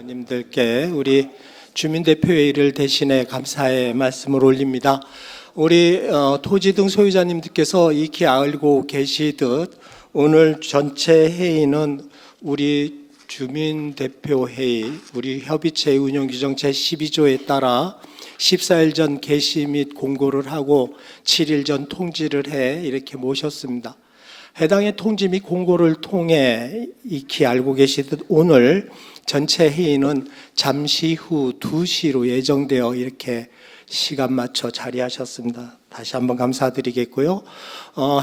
님들께 우리 주민대표회의를 대신해 감사의 말씀을 올립니다. 우리 토지 등 소유자님들께서 익히 알고 계시듯 오늘 전체 회의는 우리 주민대표회의, 우리 협의체 운영규정 제12조에 따라 14일 전 개시 및 공고를 하고 7일 전 통지를 해 이렇게 모셨습니다. 해당의 통지 및 공고를 통해 익히 알고 계시듯 오늘 전체 회의는 잠시 후 2시로 예정되어 이렇게 시간 맞춰 자리하셨습니다. 다시 한번 감사드리겠고요.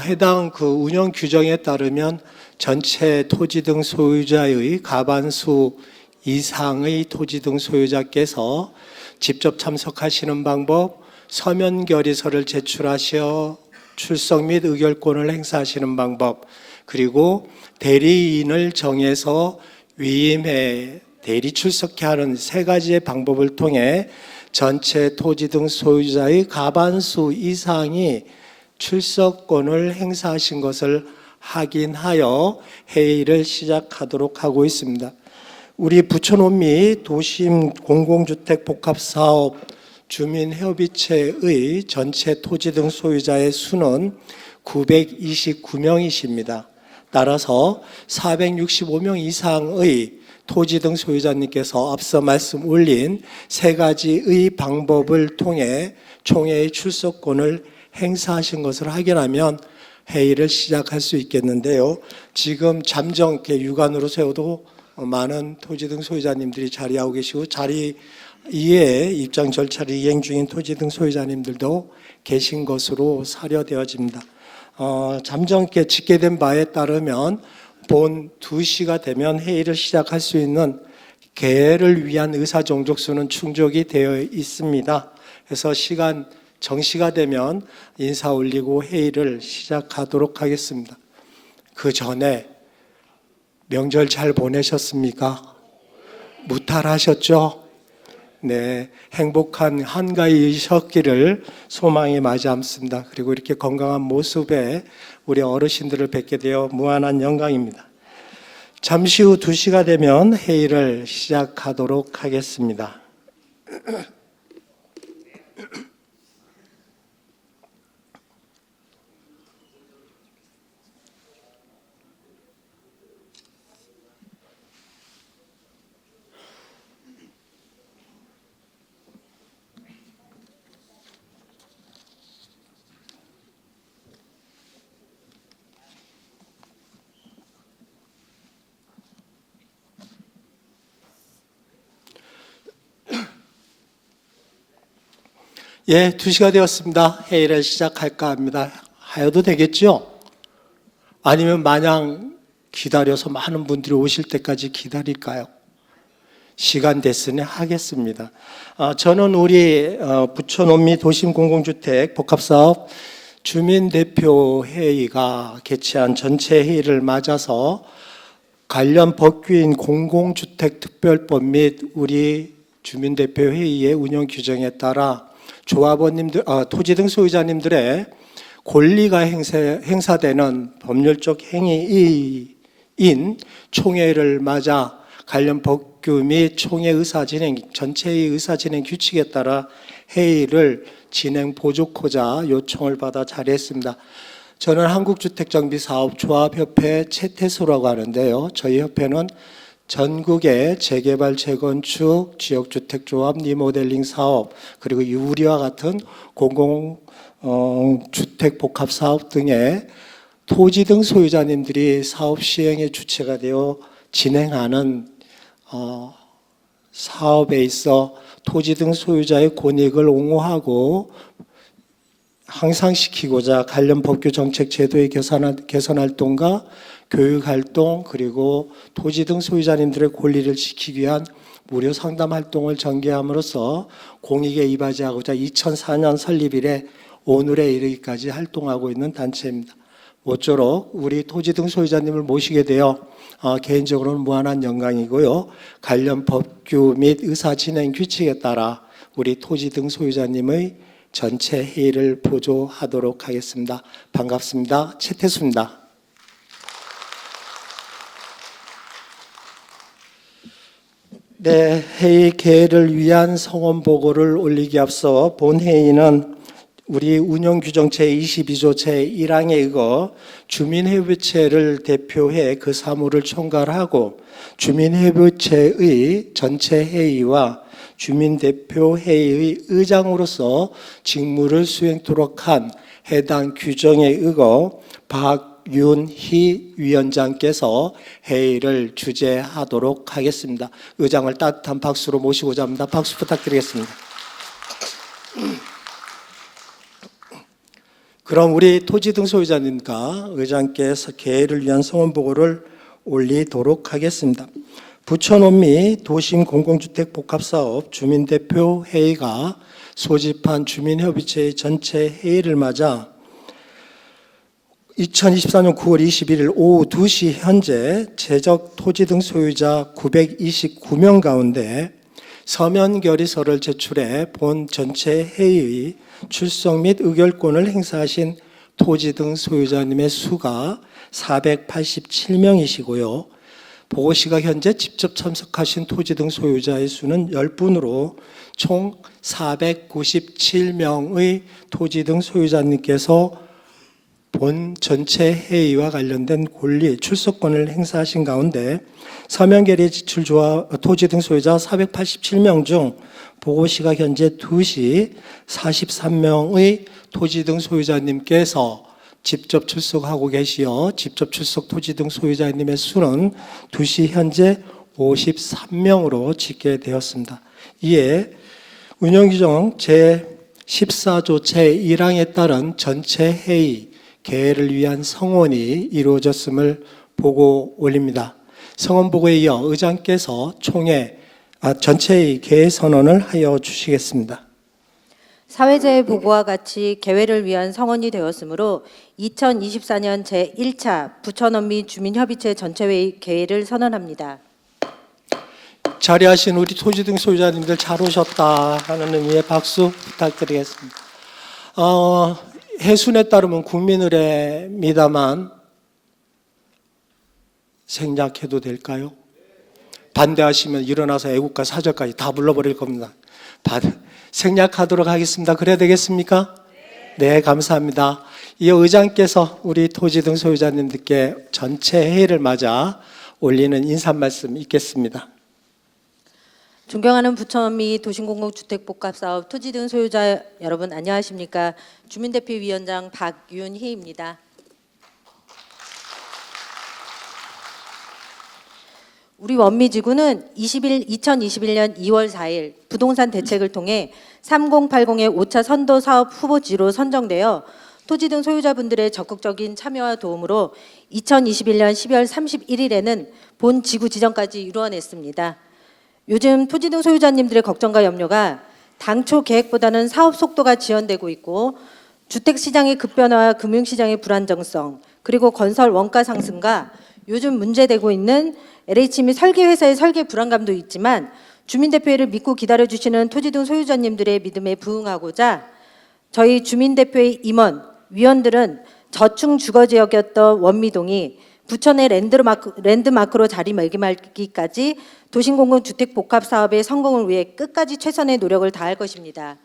해당 그 운영 규정에 따르면 전체 토지 등 소유자의 과반수 이상의 토지 등 소유자께서 직접 참석하시는 방법, 서면 결의서를 제출하셔 출석 및 의결권을 행사하시는 방법, 그리고 대리인을 정해서 위임해 대리 출석케 하는 세 가지의 방법을 통해 전체 토지 등 소유자의 과반수 이상이 출석권을 행사하신 것을 확인하여 회의를 시작하도록 하고 있습니다. 우리 부천원 및 도심 공공주택 복합사업 주민협의체의 전체 토지 등 소유자의 수는 929명이십니다. 따라서 465명 이상의 토지 등 소유자님께서 앞서 말씀 올린 세 가지의 방법을 통해 총회의 출석권을 행사하신 것을 확인하면 회의를 시작할 수 있겠는데요. 지금 잠정케 육안으로 세워도 많은 토지 등 소유자님들이 자리하고 계시고 자리 이에 입장 절차를 이행 중인 토지 등 소유자님들도 계신 것으로 사료되어집니다. 잠정케 집계된 바에 따르면 본 2시가 되면 회의를 시작할 수 있는 개를 위한 의사 정족수는 충족이 되어 있습니다. 그래서 시간 정시가 되면 인사 올리고 회의를 시작하도록 하겠습니다. 그 전에 명절 잘 보내셨습니까? 무탈하셨죠? 네, 행복한 한가위이셨기를 소망에 맞이함습니다. 그리고 이렇게 건강한 모습에 우리 어르신들을 뵙게 되어 무한한 영광입니다. 잠시 후 2시가 되면 회의를 시작하도록 하겠습니다. 예, 2시가 되었습니다. 회의를 시작할까 합니다. 하여도 되겠죠? 아니면 마냥 기다려서 많은 분들이 오실 때까지 기다릴까요? 시간 됐으니 하겠습니다. 저는 우리 부천원 및 도심공공주택 복합사업 주민대표회의가 개최한 전체 회의를 맞아서 관련 법규인 공공주택특별법 및 우리 주민대표회의의 운영 규정에 따라 조합원님들, 토지 등 소유자님들의 권리가 행사되는 법률적 행위인 총회를 맞아 관련 법규 및 총회 의사진행, 전체의 의사진행 규칙에 따라 회의를 진행 보조코자 요청을 받아 자리했습니다. 저는 한국주택정비사업조합협회 최태수라고 하는데요. 저희 협회는 전국의 재개발, 재건축, 지역주택조합, 리모델링 사업, 그리고 유리와 같은 공공주택복합사업 등의 토지 등 소유자님들이 사업 시행의 주체가 되어 진행하는 사업에 있어 토지 등 소유자의 권익을 옹호하고 향상시키고자 관련 법규 정책 제도의 개선 활동과 교육 활동, 그리고 토지 등 소유자님들의 권리를 지키기 위한 무료 상담 활동을 전개함으로써 공익에 이바지하고자 2004년 설립 이래 오늘에 이르기까지 활동하고 있는 단체입니다. 모쪼록 우리 토지 등 소유자님을 모시게 되어 개인적으로는 무한한 영광이고요. 관련 법규 및 의사 진행 규칙에 따라 우리 토지 등 소유자님의 전체 회의를 보조하도록 하겠습니다. 반갑습니다. 최태수입니다. 네, 회의 개회를 위한 성원 보고를 올리기 앞서 본 회의는 우리 운영규정 제22조 제1항에 의거 주민회의체를 대표해 그 사무를 총괄하고 주민회의체의 전체 회의와 주민대표회의의 의장으로서 직무를 수행토록 한 해당 규정에 의거 박윤희 위원장께서 회의를 주재하도록 하겠습니다. 의장을 따뜻한 박수로 모시고자 합니다. 박수 부탁드리겠습니다. 그럼 우리 토지 등 소유자님과 의장께서 개회를 위한 성원 보고를 올리도록 하겠습니다. 부천원 및 도심 공공주택 복합사업 주민대표 회의가 소집한 주민협의체의 전체 회의를 맞아 2024년 9월 21일 오후 2시 현재 제적 토지 등 소유자 929명 가운데 서면 결의서를 제출해 본 전체 회의의 출석 및 의결권을 행사하신 토지 등 소유자님의 수가 487명이시고요. 보고시가 현재 직접 참석하신 토지 등 소유자의 수는 10분으로 총 497명의 토지 등 소유자님께서 본 전체 회의와 관련된 권리, 출석권을 행사하신 가운데 서면 결의 지출 토지 등 소유자 487명 중 보고시가 현재 2시 43명의 토지 등 소유자님께서 직접 출석하고 계시어 직접 출석 토지 등 소유자님의 수는 2시 현재 53명으로 집계되었습니다. 이에 운영규정 제14조 제1항에 따른 전체 회의 개회를 위한 성원이 이루어졌음을 보고 올립니다. 성원 보고에 이어 의장께서 전체의 개회 선언을 하여 주시겠습니다. 사회자의 보고와 같이 개회를 위한 성원이 되었으므로 2024년 제1차 부천원 및 주민협의체 전체회의 개회를 선언합니다. 자리하신 우리 토지 등 소유자님들 잘 오셨다 하는 의미의 박수 부탁드리겠습니다. 해순에 따르면 국민의례입니다만 생략해도 될까요? 반대하시면 일어나서 애국가 사절까지 다 불러버릴 겁니다. 생략하도록 하겠습니다. 그래야 되겠습니까? 네, 감사합니다. 이어 의장께서 우리 토지 등 소유자님들께 전체 회의를 맞아 올리는 인사 말씀 있겠습니다. 존경하는 부천 및 도심공공주택복합사업 토지 등 소유자 여러분 안녕하십니까? 주민대표위원장 박윤희입니다. 우리 원미지구는 2021년 2월 4일 부동산 대책을 통해 3080의 5차 선도 사업 후보지로 선정되어 토지 등 소유자분들의 적극적인 참여와 도움으로 2021년 12월 31일에는 본 지구 지정까지 이루어냈습니다. 요즘 토지 등 소유자님들의 걱정과 염려가 당초 계획보다는 사업 속도가 지연되고 있고 주택시장의 급변화와 금융시장의 불안정성 그리고 건설 원가 상승과 요즘 문제되고 있는 LH 및 설계회사의 설계 불안감도 있지만 주민대표회를 믿고 기다려주시는 토지 등 소유자님들의 믿음에 부응하고자 저희 주민대표회 임원, 위원들은 저층 주거지역이었던 원미동이 부천의 랜드마크로 자리매김하기까지 도심공공주택복합사업의 성공을 위해 끝까지 최선의 노력을 다할 것입니다.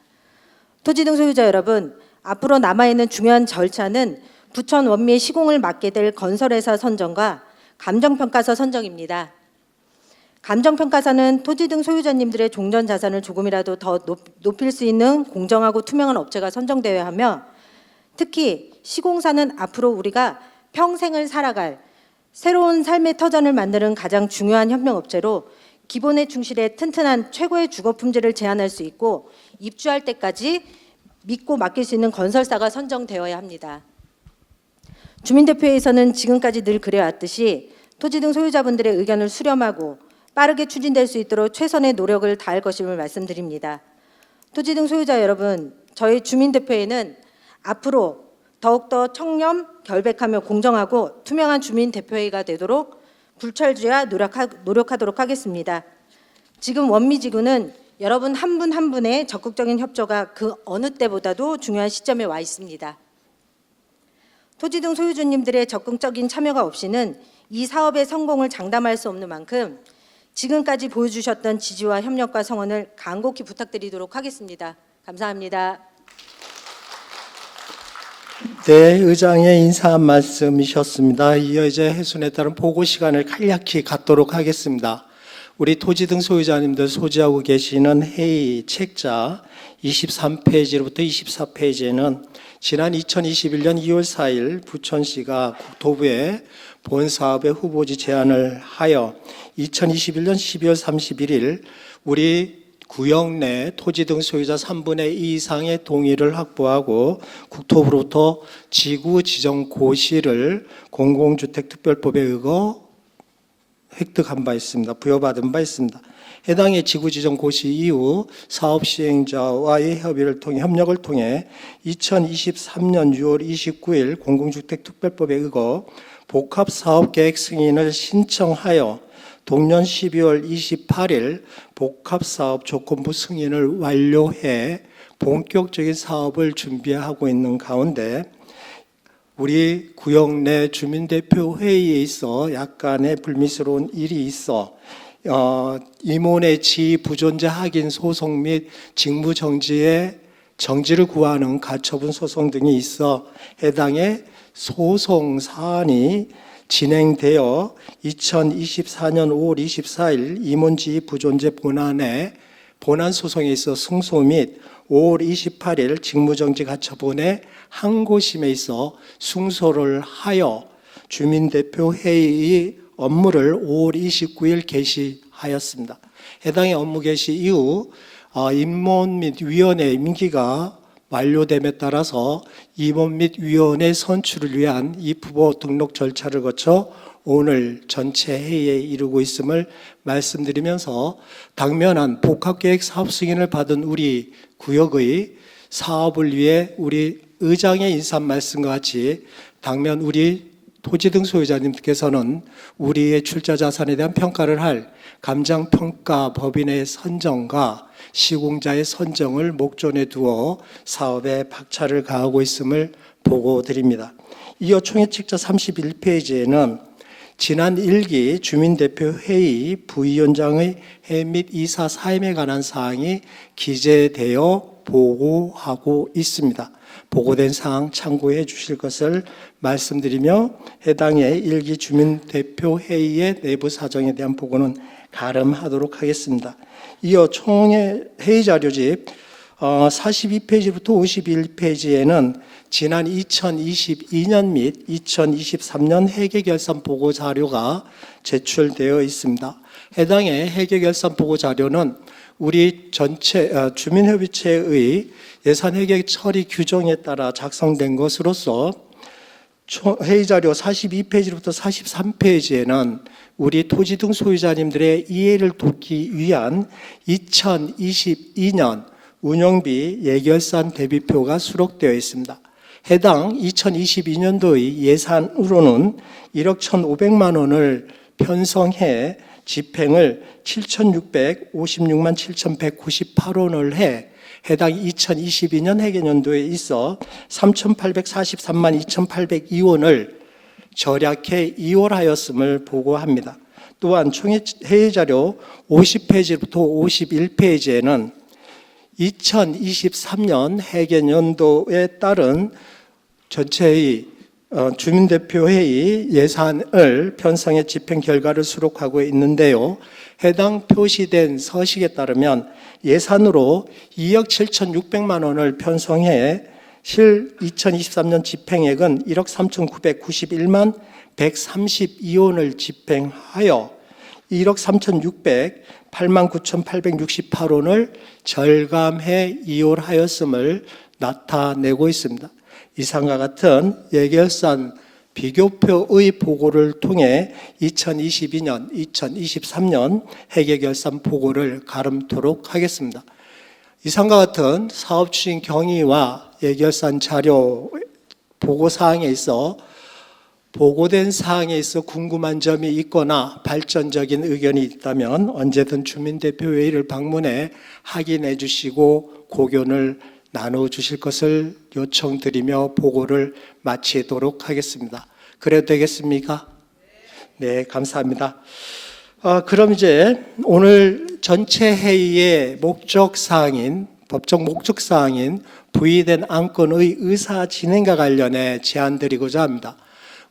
토지 등 소유자 여러분, 앞으로 남아있는 중요한 절차는 부천 원미의 시공을 맡게 될 건설회사 선정과 감정평가서 선정입니다. 감정평가사는 토지 등 소유자님들의 종전자산을 조금이라도 더 높일 수 있는 공정하고 투명한 업체가 선정되어야 하며 특히 시공사는 앞으로 우리가 평생을 살아갈 새로운 삶의 터전을 만드는 가장 중요한 협력업체로 기본에 충실해 튼튼한 최고의 주거 품질을 제안할 수 있고 입주할 때까지 믿고 맡길 수 있는 건설사가 선정되어야 합니다. 주민대표회에서는 지금까지 늘 그래왔듯이 토지 등 소유자분들의 의견을 수렴하고 빠르게 추진될 수 있도록 최선의 노력을 다할 것임을 말씀드립니다. 토지 등 소유자 여러분, 저희 주민대표회는 앞으로 더욱더 청렴, 결백하며 공정하고 투명한 주민대표회가 되도록 불철주야 노력하도록 하겠습니다. 지금 원미지구는 여러분 한 분 한 분의 적극적인 협조가 그 어느 때보다도 중요한 시점에 와 있습니다. 토지 등 소유주님들의 적극적인 참여가 없이는 이 사업의 성공을 장담할 수 없는 만큼 지금까지 보여주셨던 지지와 협력과 성원을 간곡히 부탁드리도록 하겠습니다. 감사합니다. 네, 의장의 인사 말씀이셨습니다. 이어 이제 해순에 따른 보고 시간을 간략히 갖도록 하겠습니다. 우리 토지 등 소유자님들 소지하고 계시는 회의 책자 23페이지로부터 24페이지에는 지난 2021년 2월 4일 부천시가 국토부에 본사업의 후보지 제안을 하여 2021년 12월 31일 우리 구역 내 토지 등 소유자 3분의 2 이상의 동의를 확보하고 국토부로부터 지구 지정 고시를 공공주택특별법에 의거 획득한 바 있습니다. 부여받은 바 있습니다. 해당의 지구 지정 고시 이후 사업 시행자와의 협력을 통해 2023년 6월 29일 공공주택특별법에 의거 복합사업계획 승인을 신청하여 동년 12월 28일 복합사업 조건부 승인을 완료해 본격적인 사업을 준비하고 있는 가운데 우리 구역 내 주민대표 회의에 있어 약간의 불미스러운 일이 있어 임원의 지위 부존재 확인 소송 및 직무정지의 정지를 구하는 가처분 소송 등이 있어 해당의 소송 사안이 진행되어 2024년 5월 24일 임원지위 부존재 본안 소송에 있어 승소 및 5월 28일 직무정지 가처분의 항고심에 있어 승소를 하여 주민대표 회의 업무를 5월 29일 개시하였습니다. 해당의 업무 개시 이후 임원 및 위원회 임기가 완료됨에 따라서 임원 및 위원회 선출을 위한 입후보 등록 절차를 거쳐 오늘 전체 회의에 이르고 있음을 말씀드리면서 당면한 복합계획 사업 승인을 받은 우리 구역의 사업을 위해 우리 의장의 인사 말씀과 같이 당면 우리 토지 등 소유자님께서는 우리의 출자 자산에 대한 평가를 할 감정평가 법인의 선정과 시공자의 선정을 목전에 두어 사업에 박차를 가하고 있음을 보고드립니다. 이어 총회책자 31페이지에는 지난 1기 주민대표회의 부위원장의 해 및 이사 사임에 관한 사항이 기재되어 보고하고 있습니다. 보고된 사항 참고해 주실 것을 말씀드리며 해당의 1기 주민대표회의의 내부 사정에 대한 보고는 가름하도록 하겠습니다. 이어 총회 회의 자료집 42페이지부터 51페이지에는 지난 2022년 및 2023년 회계결산 보고 자료가 제출되어 있습니다. 해당의 회계결산 보고 자료는 우리 전체 주민협의체의 예산회계 처리 규정에 따라 작성된 것으로서 회의자료 42페이지부터 43페이지에는 우리 토지 등 소유자님들의 이해를 돕기 위한 2022년 운영비 예결산 대비표가 수록되어 있습니다. 해당 2022년도의 예산으로는 1억 1,500만 원을 편성해 집행을 7,656만 7,198원을 해 해당 2022년 회계년도에 있어 3,843만 2,802원을 절약해 이월하였음을 보고합니다. 또한 회의자료 50페이지부터 51페이지에는 2023년 회계년도에 따른 전체의 주민대표회의 예산을 편성해 집행 결과를 수록하고 있는데요. 해당 표시된 서식에 따르면 예산으로 2억 7,600만 원을 편성해 실 2023년 집행액은 1억 3,991만 132원을 집행하여 1억 3,608만 9,868원을 절감해 이월하였음을 나타내고 있습니다. 이상과 같은 예결산 비교표의 보고를 통해 2022년, 2023년 회계결산 보고를 가름토록 하겠습니다. 이상과 같은 사업 추진 경위와 예결산 자료 보고 사항에 있어 보고된 사항에 있어 궁금한 점이 있거나 발전적인 의견이 있다면 언제든 주민대표회의를 방문해 확인해 주시고 고견을 나눠 주실 것을 요청드리며 보고를 마치도록 하겠습니다. 그래도 되겠습니까? 네, 감사합니다. 그럼 이제 오늘 전체 회의의 목적사항인, 법적 목적사항인 부의된 안건의 의사 진행과 관련해 제안드리고자 합니다.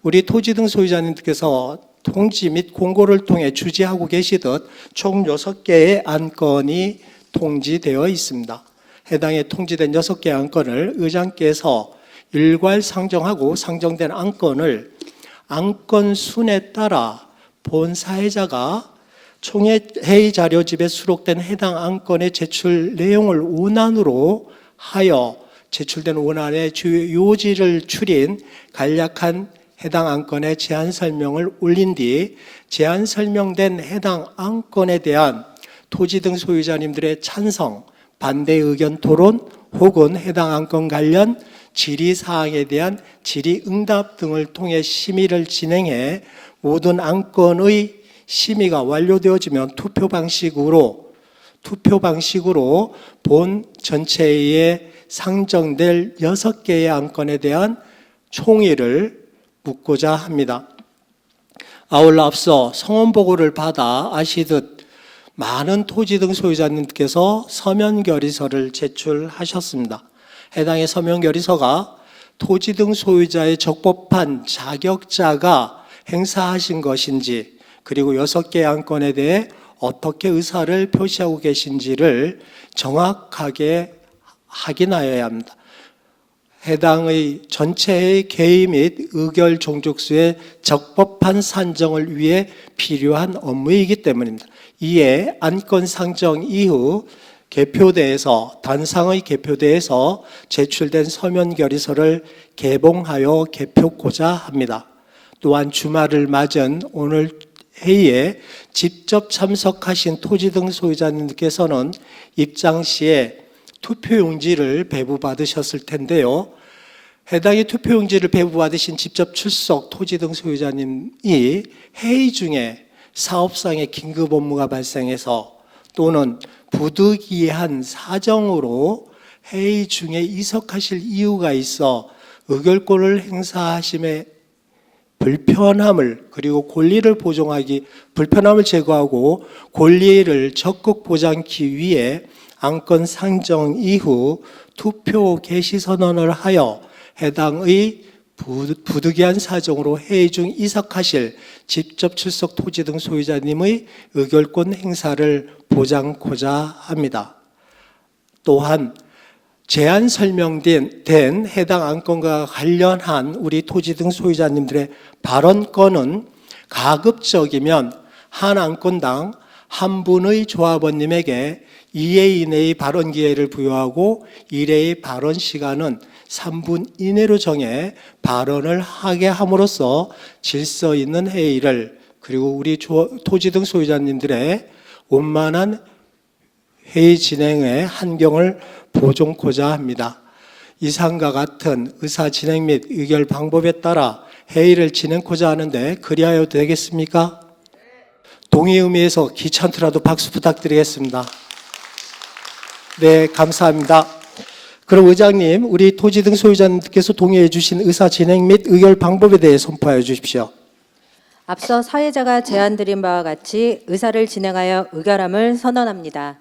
우리 토지 등 소유자님들께서 통지 및 공고를 통해 주지하고 계시듯 총 6개의 안건이 통지되어 있습니다. 해당에 통지된 6개 안건을 의장께서 일괄 상정하고 상정된 안건을 안건 순에 따라 본 사회자가 총회의 자료집에 수록된 해당 안건의 제출 내용을 원안으로 하여 제출된 원안의 주요 요지를 추린 간략한 해당 안건의 제안 설명을 올린 뒤 제안 설명된 해당 안건에 대한 토지 등 소유자님들의 찬성, 반대 의견 토론 혹은 해당 안건 관련 질의사항에 대한 질의응답 등을 통해 심의를 진행해 모든 안건의 심의가 완료되어지면 투표 방식으로 본 전체에 상정될 6개의 안건에 대한 총의를 묻고자 합니다. 아울러 앞서 성원보고를 받아 아시듯 많은 토지 등 소유자님께서 서면 결의서를 제출하셨습니다. 해당의 서면 결의서가 토지 등 소유자의 적법한 자격자가 행사하신 것인지, 그리고 6개 안건에 대해 어떻게 의사를 표시하고 계신지를 정확하게 확인하여야 합니다. 해당의 전체의 개의 및 의결 종족수의 적법한 산정을 위해 필요한 업무이기 때문입니다. 이에 안건 상정 이후 개표대에서, 단상의 개표대에서 제출된 서면 결의서를 개봉하여 개표코자 합니다. 또한 주말을 맞은 오늘 회의에 직접 참석하신 토지 등 소유자님께서는 입장 시에 투표용지를 배부받으셨을 텐데요. 해당의 투표용지를 배부받으신 직접 출석 토지 등 소유자님이 회의 중에 사업상의 긴급 업무가 발생해서 또는 부득이한 사정으로 회의 중에 이석하실 이유가 있어 의결권을 행사하심에 불편함을, 그리고 권리를 보존하기, 불편함을 제거하고 권리를 적극 보장하기 위해 안건 상정 이후 투표 개시 선언을 하여 해당의 부득이한 사정으로 회의 중 이석하실 직접 출석 토지 등 소유자님의 의결권 행사를 보장코자 합니다. 또한 제안 설명된 해당 안건과 관련한 우리 토지 등 소유자님들의 발언권은 가급적이면 한 안건당 한 분의 조합원님에게 2회 이내의 발언 기회를 부여하고 1회의 발언 시간은 3분 이내로 정해 발언을 하게 함으로써 질서 있는 회의를, 그리고 우리 토지 등 소유자님들의 원만한 회의 진행의 환경을 보존코자 합니다. 이상과 같은 의사 진행 및 의결 방법에 따라 회의를 진행코자 하는데 그리하여 되겠습니까? 동의 의미에서 귀찮더라도 박수 부탁드리겠습니다. 네, 감사합니다. 그럼 의장님, 우리 토지 등 소유자님께서 동의해 주신 의사 진행 및 의결 방법에 대해 선포하여 주십시오. 앞서 사회자가 제안드린 바와 같이 의사를 진행하여 의결함을 선언합니다.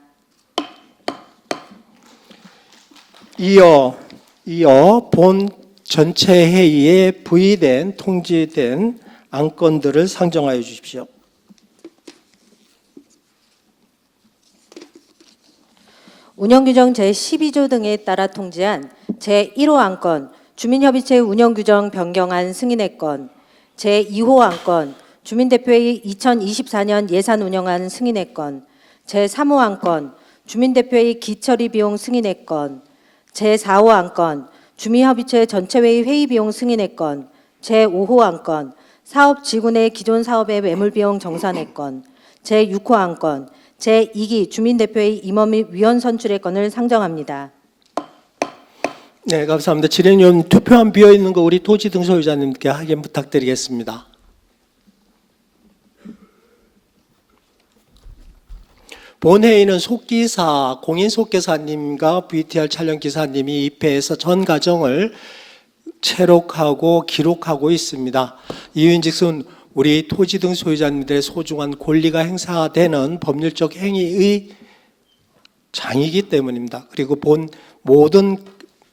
이어 본 전체 회의에 부의된 통지된 안건들을 상정하여 주십시오. 운영규정 제12조 등에 따라 통지한 제1호 안건 주민협의체 운영규정 변경안 승인의 건, 제2호 안건 주민대표회의 2024년 예산운영안 승인의 건, 제3호 안건 주민대표회의 기처리 비용 승인의 건, 제4호 안건 주민협의체 전체회의 회의비용 승인의 건, 제5호 안건 사업지구 내 기존 사업의 매물비용 정산의 건, 제6호 안건 제2기 주민대표회의 임원 및 위원 선출의 건을 상정합니다. 네, 감사합니다. 진행위원 투표함 비어있는 거 우리 토지 등 소유자님께 확인 부탁드리겠습니다. 본회의는 속기사, 공인속기사님과 VTR 촬영기사님이 입회해서 전 과정을 체록하고 기록하고 있습니다. 이유인즉슨 우리 토지 등 소유자님들의 소중한 권리가 행사되는 법률적 행위의 장이기 때문입니다. 그리고 본 모든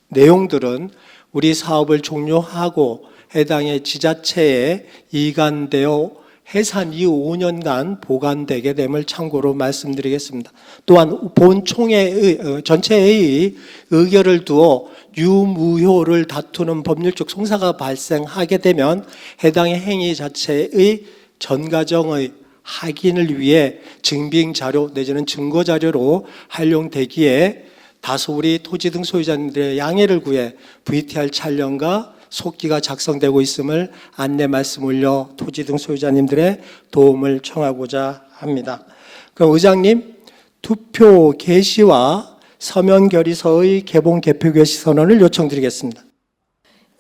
내용들은 우리 사업을 종료하고 해당의 지자체에 이관되어 해산 이후 5년간 보관되게 됨을 참고로 말씀드리겠습니다. 또한 본 총회의 전체의 의결을 두어 유무효를 다투는 법률적 송사가 발생하게 되면 해당의 행위 자체의 전 과정의 확인을 위해 증빙 자료 내지는 증거 자료로 활용되기에 다소 우리 토지 등 소유자님들의 양해를 구해 VTR 촬영과 속기가 작성되고 있음을 안내 말씀 올려 토지 등 소유자님들의 도움을 청하고자 합니다. 그럼 의장님, 투표 개시와 서면 결의서의 개봉 개표 개시 선언을 요청드리겠습니다.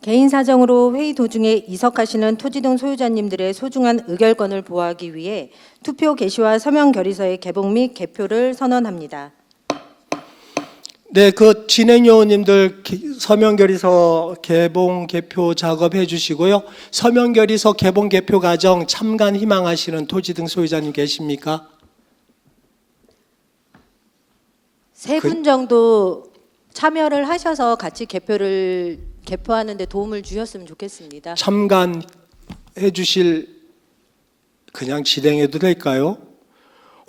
개인 사정으로 회의 도중에 이석하시는 토지 등 소유자님들의 소중한 의결권을 보호하기 위해 투표 개시와 서면 결의서의 개봉 및 개표를 선언합니다. 네, 그 진행요원님들 서면 결의서 개봉 개표 작업해 주시고요. 서면 결의서 개봉 개표 과정 참관 희망하시는 토지 등 소유자님 계십니까? 3분 정도 참여를 하셔서 같이 개표하는 데 도움을 주셨으면 좋겠습니다. 참관해 주실 그냥 진행해도 될까요?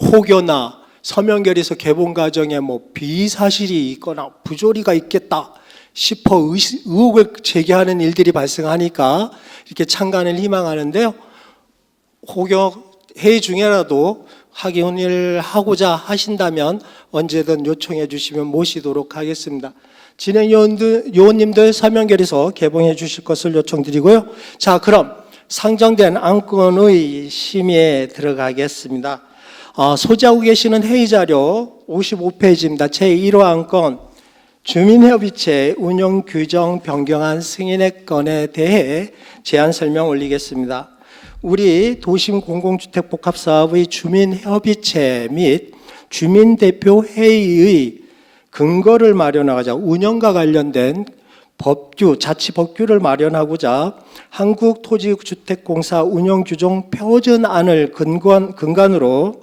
혹여나 서면 결의서 개봉 과정에 뭐 비사실이 있거나 부조리가 있겠다 싶어 의혹을 제기하는 일들이 발생하니까 이렇게 참관을 희망하는데요. 혹여 회의 중에라도 확인을 하고자 하신다면 언제든 요청해 주시면 모시도록 하겠습니다. 진행요원님들 서면 결의서 개봉해 주실 것을 요청드리고요. 자, 그럼 상정된 안건의 심의에 들어가겠습니다. 소지하고 계시는 회의자료 55페이지입니다. 제1호 안건 주민협의체 운영 규정 변경안 승인의 건에 대해 제안 설명 올리겠습니다. 우리 도심 공공주택 복합사업의 주민협의체 및 주민대표회의의 근거를 마련하고자 운영과 관련된 법규, 자치법규를 마련하고자 한국토지주택공사 운영규정 표준안을 근간으로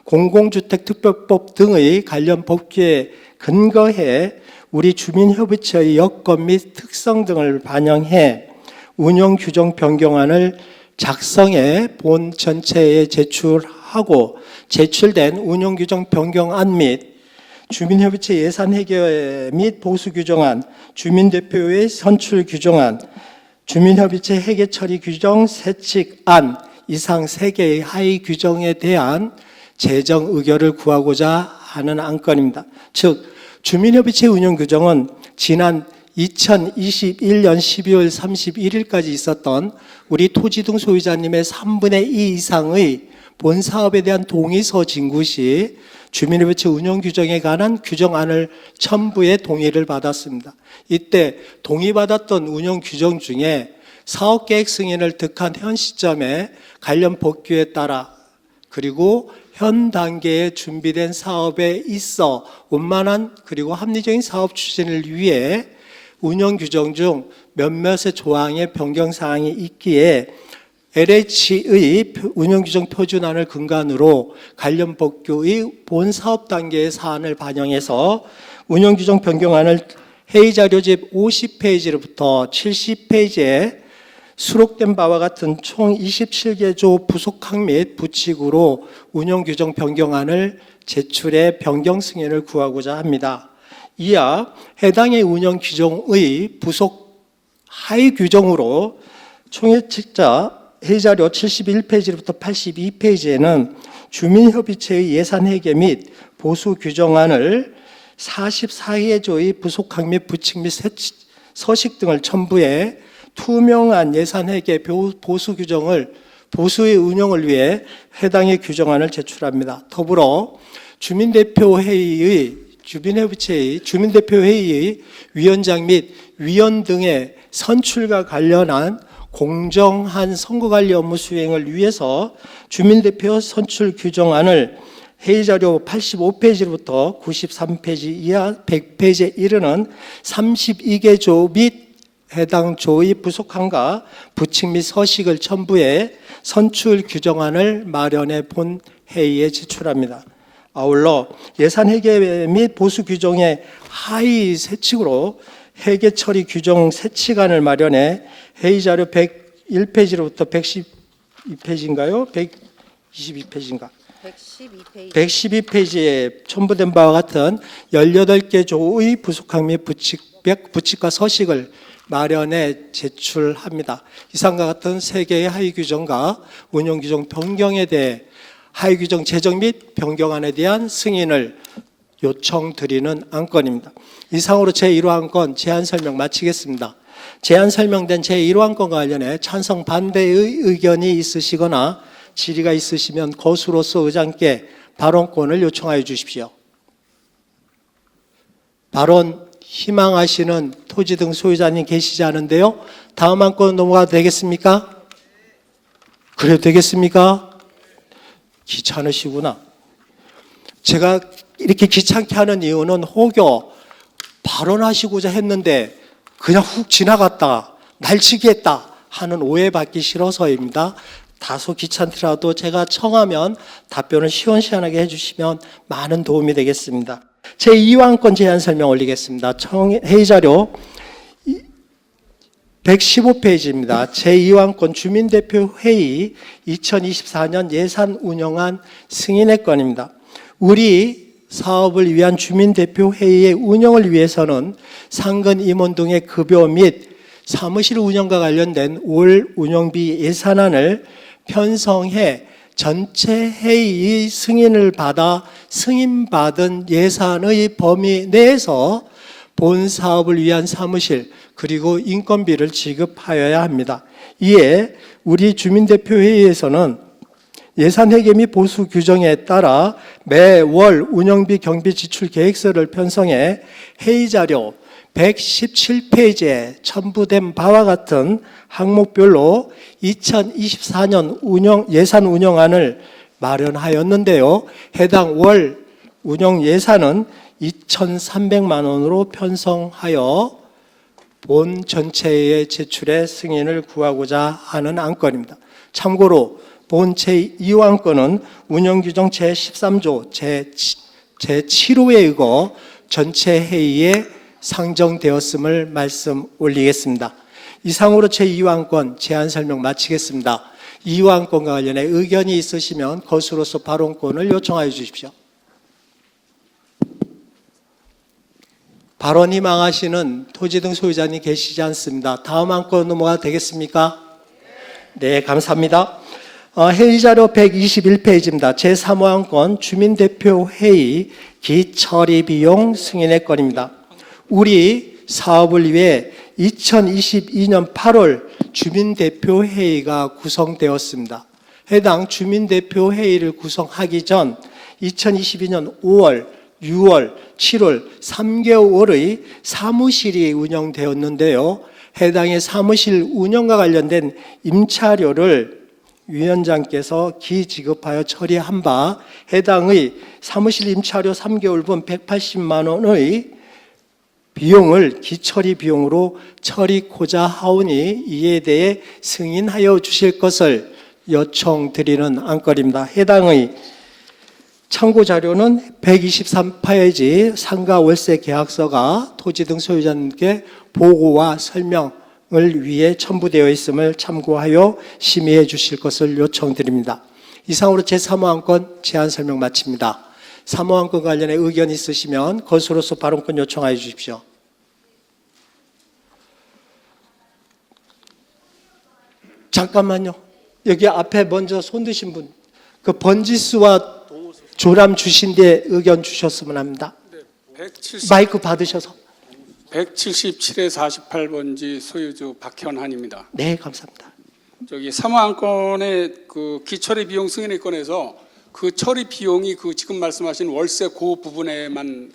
공공주택특별법 등의 관련 법규에 근거해 우리 주민협의체의 여건 및 특성 등을 반영해 운영규정 변경안을 작성해 본 전체에 제출하고 제출된 운영규정 변경안 및 주민협의체 예산 해결 및 보수 규정안, 주민대표의 선출 규정안, 주민협의체 해계 처리 규정 세칙안 이상 3개의 하위 규정에 대한 재정 의결을 구하고자 하는 안건입니다. 즉 주민협의체 운영 규정은 지난 2021년 12월 31일까지 있었던 우리 토지 등 소유자님의 3분의 2 이상의 본 사업에 대한 동의서 진구 시 주민협의체 운영 규정에 관한 규정안을 첨부해 동의를 받았습니다. 이때 동의받았던 운영 규정 중에 사업계획 승인을 득한 현 시점에 관련 법규에 따라 그리고 현 단계에 준비된 사업에 있어 원만한 그리고 합리적인 사업 추진을 위해 운영 규정 중 몇몇의 조항의 변경 사항이 있기에 LH의 운영규정 표준안을 근간으로 관련 법규의 본 사업 단계의 사안을 반영해서 운영규정 변경안을 회의자료집 50페이지로부터 70페이지에 수록된 바와 같은 총 27개조 부속항 및 부칙으로 운영규정 변경안을 제출해 변경 승인을 구하고자 합니다. 이하 해당의 운영규정의 부속 하위 규정으로 총회측자 회의자료 71페이지부터 82페이지에는 주민협의체의 예산회계 및 보수 규정안을 44회조의 부속항 및 부칙 및 서식 등을 첨부해 투명한 예산회계 보수 규정을 보수의 운영을 위해 해당의 규정안을 제출합니다. 더불어 주민대표회의의 위원장 및 위원 등의 선출과 관련한 공정한 선거관리 업무 수행을 위해서 주민대표 선출 규정안을 회의자료 85페이지부터 93페이지 이하 100페이지에 이르는 32개 조 및 해당 조의 부속항과 부칙 및 서식을 첨부해 선출 규정안을 마련해 본 회의에 제출합니다. 아울러 예산 회계 및 보수 규정의 하위 세칙으로 회계 처리 규정 세칙안을 마련해 회의 자료 101페이지로부터 112페이지인가요? 122페이지인가? 112페이지. 112페이지에 첨부된 바와 같은 18개 조의 부속항 및 부칙과 서식을 마련해 제출합니다. 이상과 같은 3개의 하위 규정과 운용 규정 변경에 대해 하위 규정 제정 및 변경안에 대한 승인을 요청드리는 안건입니다. 이상으로 제1호안건 제안 설명 마치겠습니다. 제안 설명된 제1호안건과 관련해 찬성 반대의 의견이 있으시거나 질의가 있으시면 거수로서 의장께 발언권을 요청하여 주십시오. 발언 희망하시는 토지 등 소유자님 계시지 않은데요. 다음 안건 넘어가도 되겠습니까? 그래도 되겠습니까? 귀찮으시구나. 제가 이렇게 귀찮게 하는 이유는 혹여 발언하시고자 했는데 그냥 훅 지나갔다, 날치기 했다 하는 오해받기 싫어서입니다. 다소 귀찮더라도 제가 청하면 답변을 시원시원하게 해주시면 많은 도움이 되겠습니다. 제2호안건 제안 설명 올리겠습니다. 회의자료 115페이지입니다. 제2호안건 주민대표회의 2024년 예산운영안 승인의 건입니다. 우리 사업을 위한 주민대표회의의 운영을 위해서는 상근 임원 등의 급여 및 사무실 운영과 관련된 올 운영비 예산안을 편성해 전체 회의 승인을 받아 승인받은 예산의 범위 내에서 본 사업을 위한 사무실 그리고 인건비를 지급하여야 합니다. 이에 우리 주민대표회의에서는 예산회계 및 보수 규정에 따라 매월 운영비 경비 지출 계획서를 편성해 회의자료 117페이지에 첨부된 바와 같은 항목별로 2024년 예산 운영안을 마련하였는데요. 해당 월 운영 예산은 2,300만 원으로 편성하여 본 전체의 제출의 승인을 구하고자 하는 안건입니다. 참고로 본 제2호안건은 운영규정 제13조 제7호에 의거 전체 회의에 상정되었음을 말씀 올리겠습니다. 이상으로 제2호안건 제안 설명 마치겠습니다. 2호안건과 관련해 의견이 있으시면 거수로서 발언권을 요청하여 주십시오. 발언 희망하시는 토지 등 소유자님 계시지 않습니다. 다음 안건 넘어가도 되겠습니까? 네, 감사합니다. 회의자료 121페이지입니다. 제3호안건 주민대표회의 기처리 비용 승인의 건입니다. 우리 사업을 위해 2022년 8월 주민대표회의가 구성되었습니다. 해당 주민대표회의를 구성하기 전 2022년 5월, 6월, 7월 3개월의 사무실이 운영되었는데요. 해당의 사무실 운영과 관련된 임차료를 위원장께서 기지급하여 처리한 바 해당의 사무실 임차료 3개월분 180만 원의 비용을 기처리 비용으로 처리코자 하오니 이에 대해 승인하여 주실 것을 요청드리는 안건입니다. 해당의 참고 자료는 123페이지 상가 월세 계약서가 토지 등 소유자님께 보고와 설명을 위해 첨부되어 있음을 참고하여 심의해 주실 것을 요청드립니다. 이상으로 제3호안건 제안 설명 마칩니다. 3호안건 관련해 의견 있으시면 거수로서 발언권 요청하여 주십시오. 잠깐만요. 여기 앞에 먼저 손 드신 분, 그 번지수와 조람 주신 데 의견 주셨으면 합니다. 네, 마이크 받으셔서. 177에 48번지 소유주 박현한입니다. 네, 감사합니다. 저기 3호안건의 그 기처리 비용 승인에 건해서 그 처리 비용이 그 지금 말씀하신 월세 그 부분에만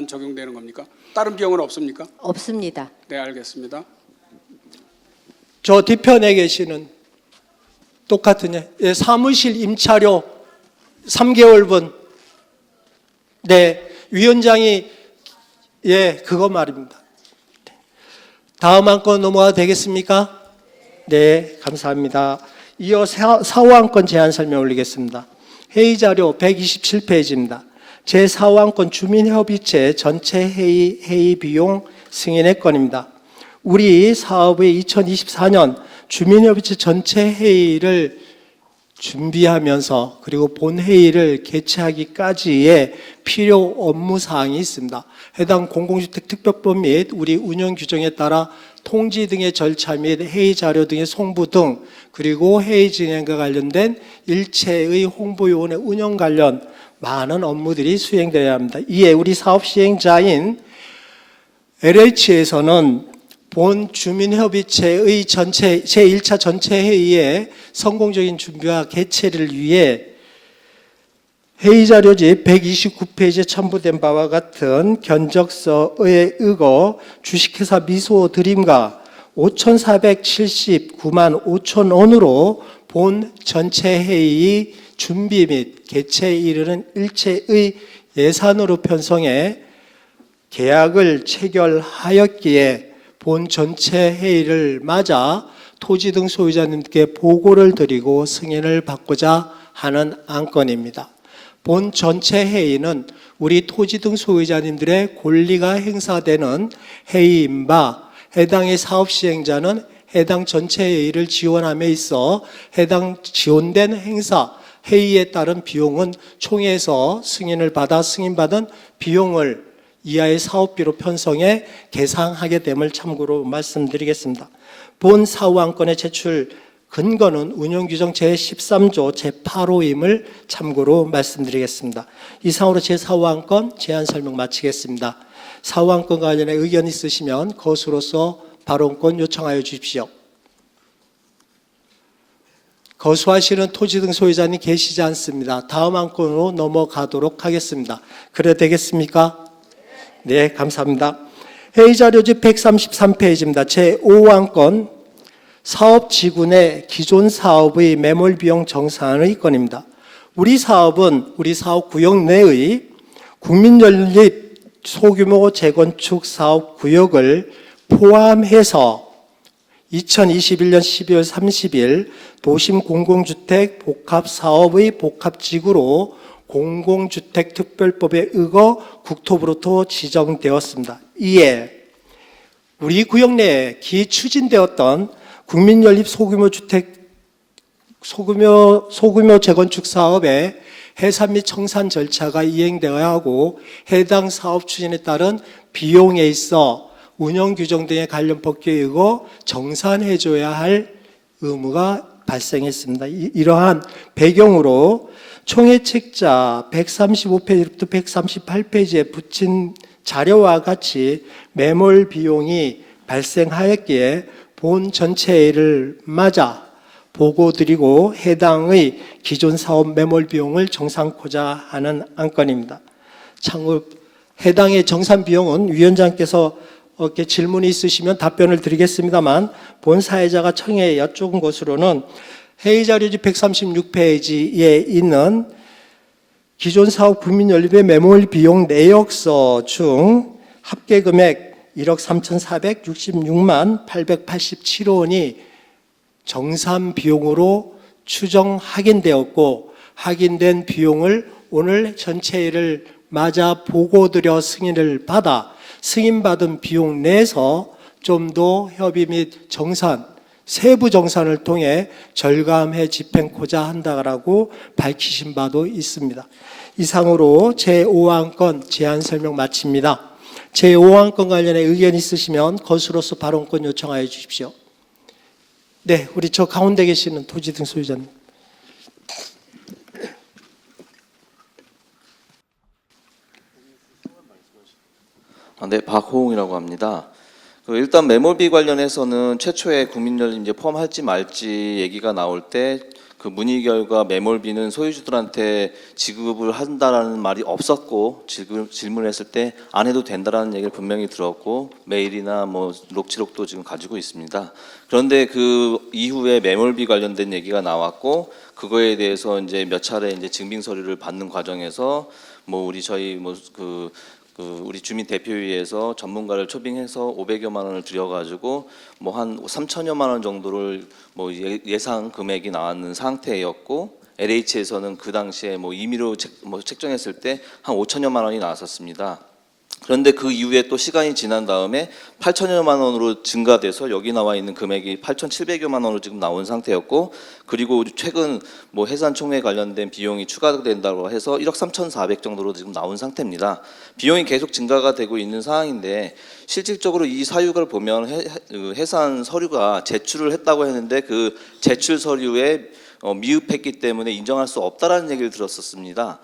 적용되는 겁니까? 다른 비용은 없습니까? 없습니다. 네, 알겠습니다. 저 뒤편에 계시는 똑같은 사무실 임차료 3개월분. 네, 위원장이 그거 말입니다. 다음 안건 넘어가도 되겠습니까? 네, 감사합니다. 이어 사후안건 제안 설명 올리겠습니다. 회의 자료 127페이지입니다. 제4호안건 주민협의체 전체 회의 비용 승인의 건입니다. 우리 사업의 2024년 주민협의체 전체 회의를 준비하면서 그리고 본회의를 개최하기까지의 필요 업무사항이 있습니다. 해당 공공주택특별법 및 우리 운영 규정에 따라 통지 등의 절차 및 회의 자료 등의 송부 등 그리고 회의 진행과 관련된 일체의 홍보요원의 운영 관련 많은 업무들이 수행되어야 합니다. 이에 우리 사업 시행자인 LH에서는 본 주민협의체의 제1차 전체 회의의 성공적인 준비와 개최를 위해 회의자료집 129페이지에 첨부된 바와 같은 견적서에 의거 주식회사 미소드림과 5,479만 5천 원으로 본 전체 회의 준비 및 개최에 이르는 일체의 예산으로 편성해 계약을 체결하였기에 본 전체 회의를 맞아 토지 등 소유자님께 보고를 드리고 승인을 받고자 하는 안건입니다. 본 전체 회의는 우리 토지 등 소유자님들의 권리가 행사되는 회의인 바 해당의 사업 시행자는 해당 전체 회의를 지원함에 있어 해당 지원된 행사 회의에 따른 비용은 총회에서 승인을 받아 승인받은 비용을 이하의 사업비로 편성해 계상하게 됨을 참고로 말씀드리겠습니다. 본 사후안건의 제출 근거는 운영규정 제13조 제8호임을 참고로 말씀드리겠습니다. 이상으로 제4호안건 제안 설명 마치겠습니다. 사후안건과 관련해 의견 있으시면 거수로서 발언권 요청하여 주십시오. 거수하시는 토지 등 소유자님 계시지 않습니다. 다음 안건으로 넘어가도록 하겠습니다. 그래도 되겠습니까? 네, 감사합니다. 회의자료집 133페이지입니다. 제5안건 사업지구내 기존 사업의 매몰비용 정산의 건입니다. 우리 사업은 우리 사업구역 내의 국민연립 소규모 재건축 사업구역을 포함해서 2021년 12월 30일 도심공공주택 복합사업의 복합지구로 공공주택특별법에 의거 국토부로부터 지정되었습니다. 이에 우리 구역 내에 기추진되었던 국민연립 소규모 재건축 사업의 해산 및 청산 절차가 이행되어야 하고 해당 사업 추진에 따른 비용에 있어 운영규정 등의 관련 법규에 의거 정산해줘야 할 의무가 발생했습니다. 이러한 배경으로 총회 책자 135페이지부터 138페이지에 붙인 자료와 같이 매몰 비용이 발생하였기에 본 전체를 맞아 보고드리고 해당의 기존 사업 매몰 비용을 정산코자 하는 안건입니다. 참고 해당의 정산 비용은 위원장께서 이렇게 질문이 있으시면 답변을 드리겠습니다만 본 사회자가 청해에 여쭤본 것으로는 회의자료집 136페이지에 있는 기존 사업 국민연립의 매몰 비용 내역서 중 합계금액 1억 3,466만 887원이 정산 비용으로 추정 확인되었고 확인된 비용을 오늘 전체를 맞아 보고드려 승인을 받아 승인받은 비용 내에서 좀 더 협의 및 정산, 세부 정산을 통해 절감해 집행코자 한다라고 밝히신 바도 있습니다. 이상으로 제5안건 제안 설명 마칩니다. 제5안건 관련해 의견 있으시면 거수로서 발언권 요청하여 주십시오. 네, 우리 저 가운데 계시는 토지 등 소유자님. 네, 박호웅이라고 합니다. 일단 매몰비 관련해서는 최초에 국민연립 이제 포함할지 말지 얘기가 나올 때 그 문의 결과 매몰비는 소유주들한테 지급을 한다라는 말이 없었고 질문을 했을 때 안 해도 된다라는 얘기를 분명히 들었고 메일이나 뭐 녹취록도 지금 가지고 있습니다. 그런데 그 이후에 매몰비 관련된 얘기가 나왔고 그거에 대해서 이제 몇 차례 이제 증빙 서류를 받는 과정에서 뭐 우리 저희 뭐 그 우리 주민 대표회의에서 전문가를 초빙해서 500여만 원을 들여가지고 뭐 한 3천여만 원 정도를 뭐 예상 금액이 나왔는 상태였고, LH에서는 그 당시에 뭐 임의로 책정했을 때 한 5천여만 원이 나왔었습니다. 그런데 그 이후에 또 시간이 지난 다음에 8천여만 원으로 증가돼서 여기 나와 있는 금액이 8,700여만 원으로 지금 나온 상태였고, 그리고 최근 뭐 해산총회 관련된 비용이 추가된다고 해서 1억 3,400 정도로 지금 나온 상태입니다. 비용이 계속 증가가 되고 있는 상황인데, 실질적으로 이 사유를 보면 해산 서류가 제출을 했다고 했는데 그 제출 서류에 미흡했기 때문에 인정할 수 없다라는 얘기를 들었었습니다.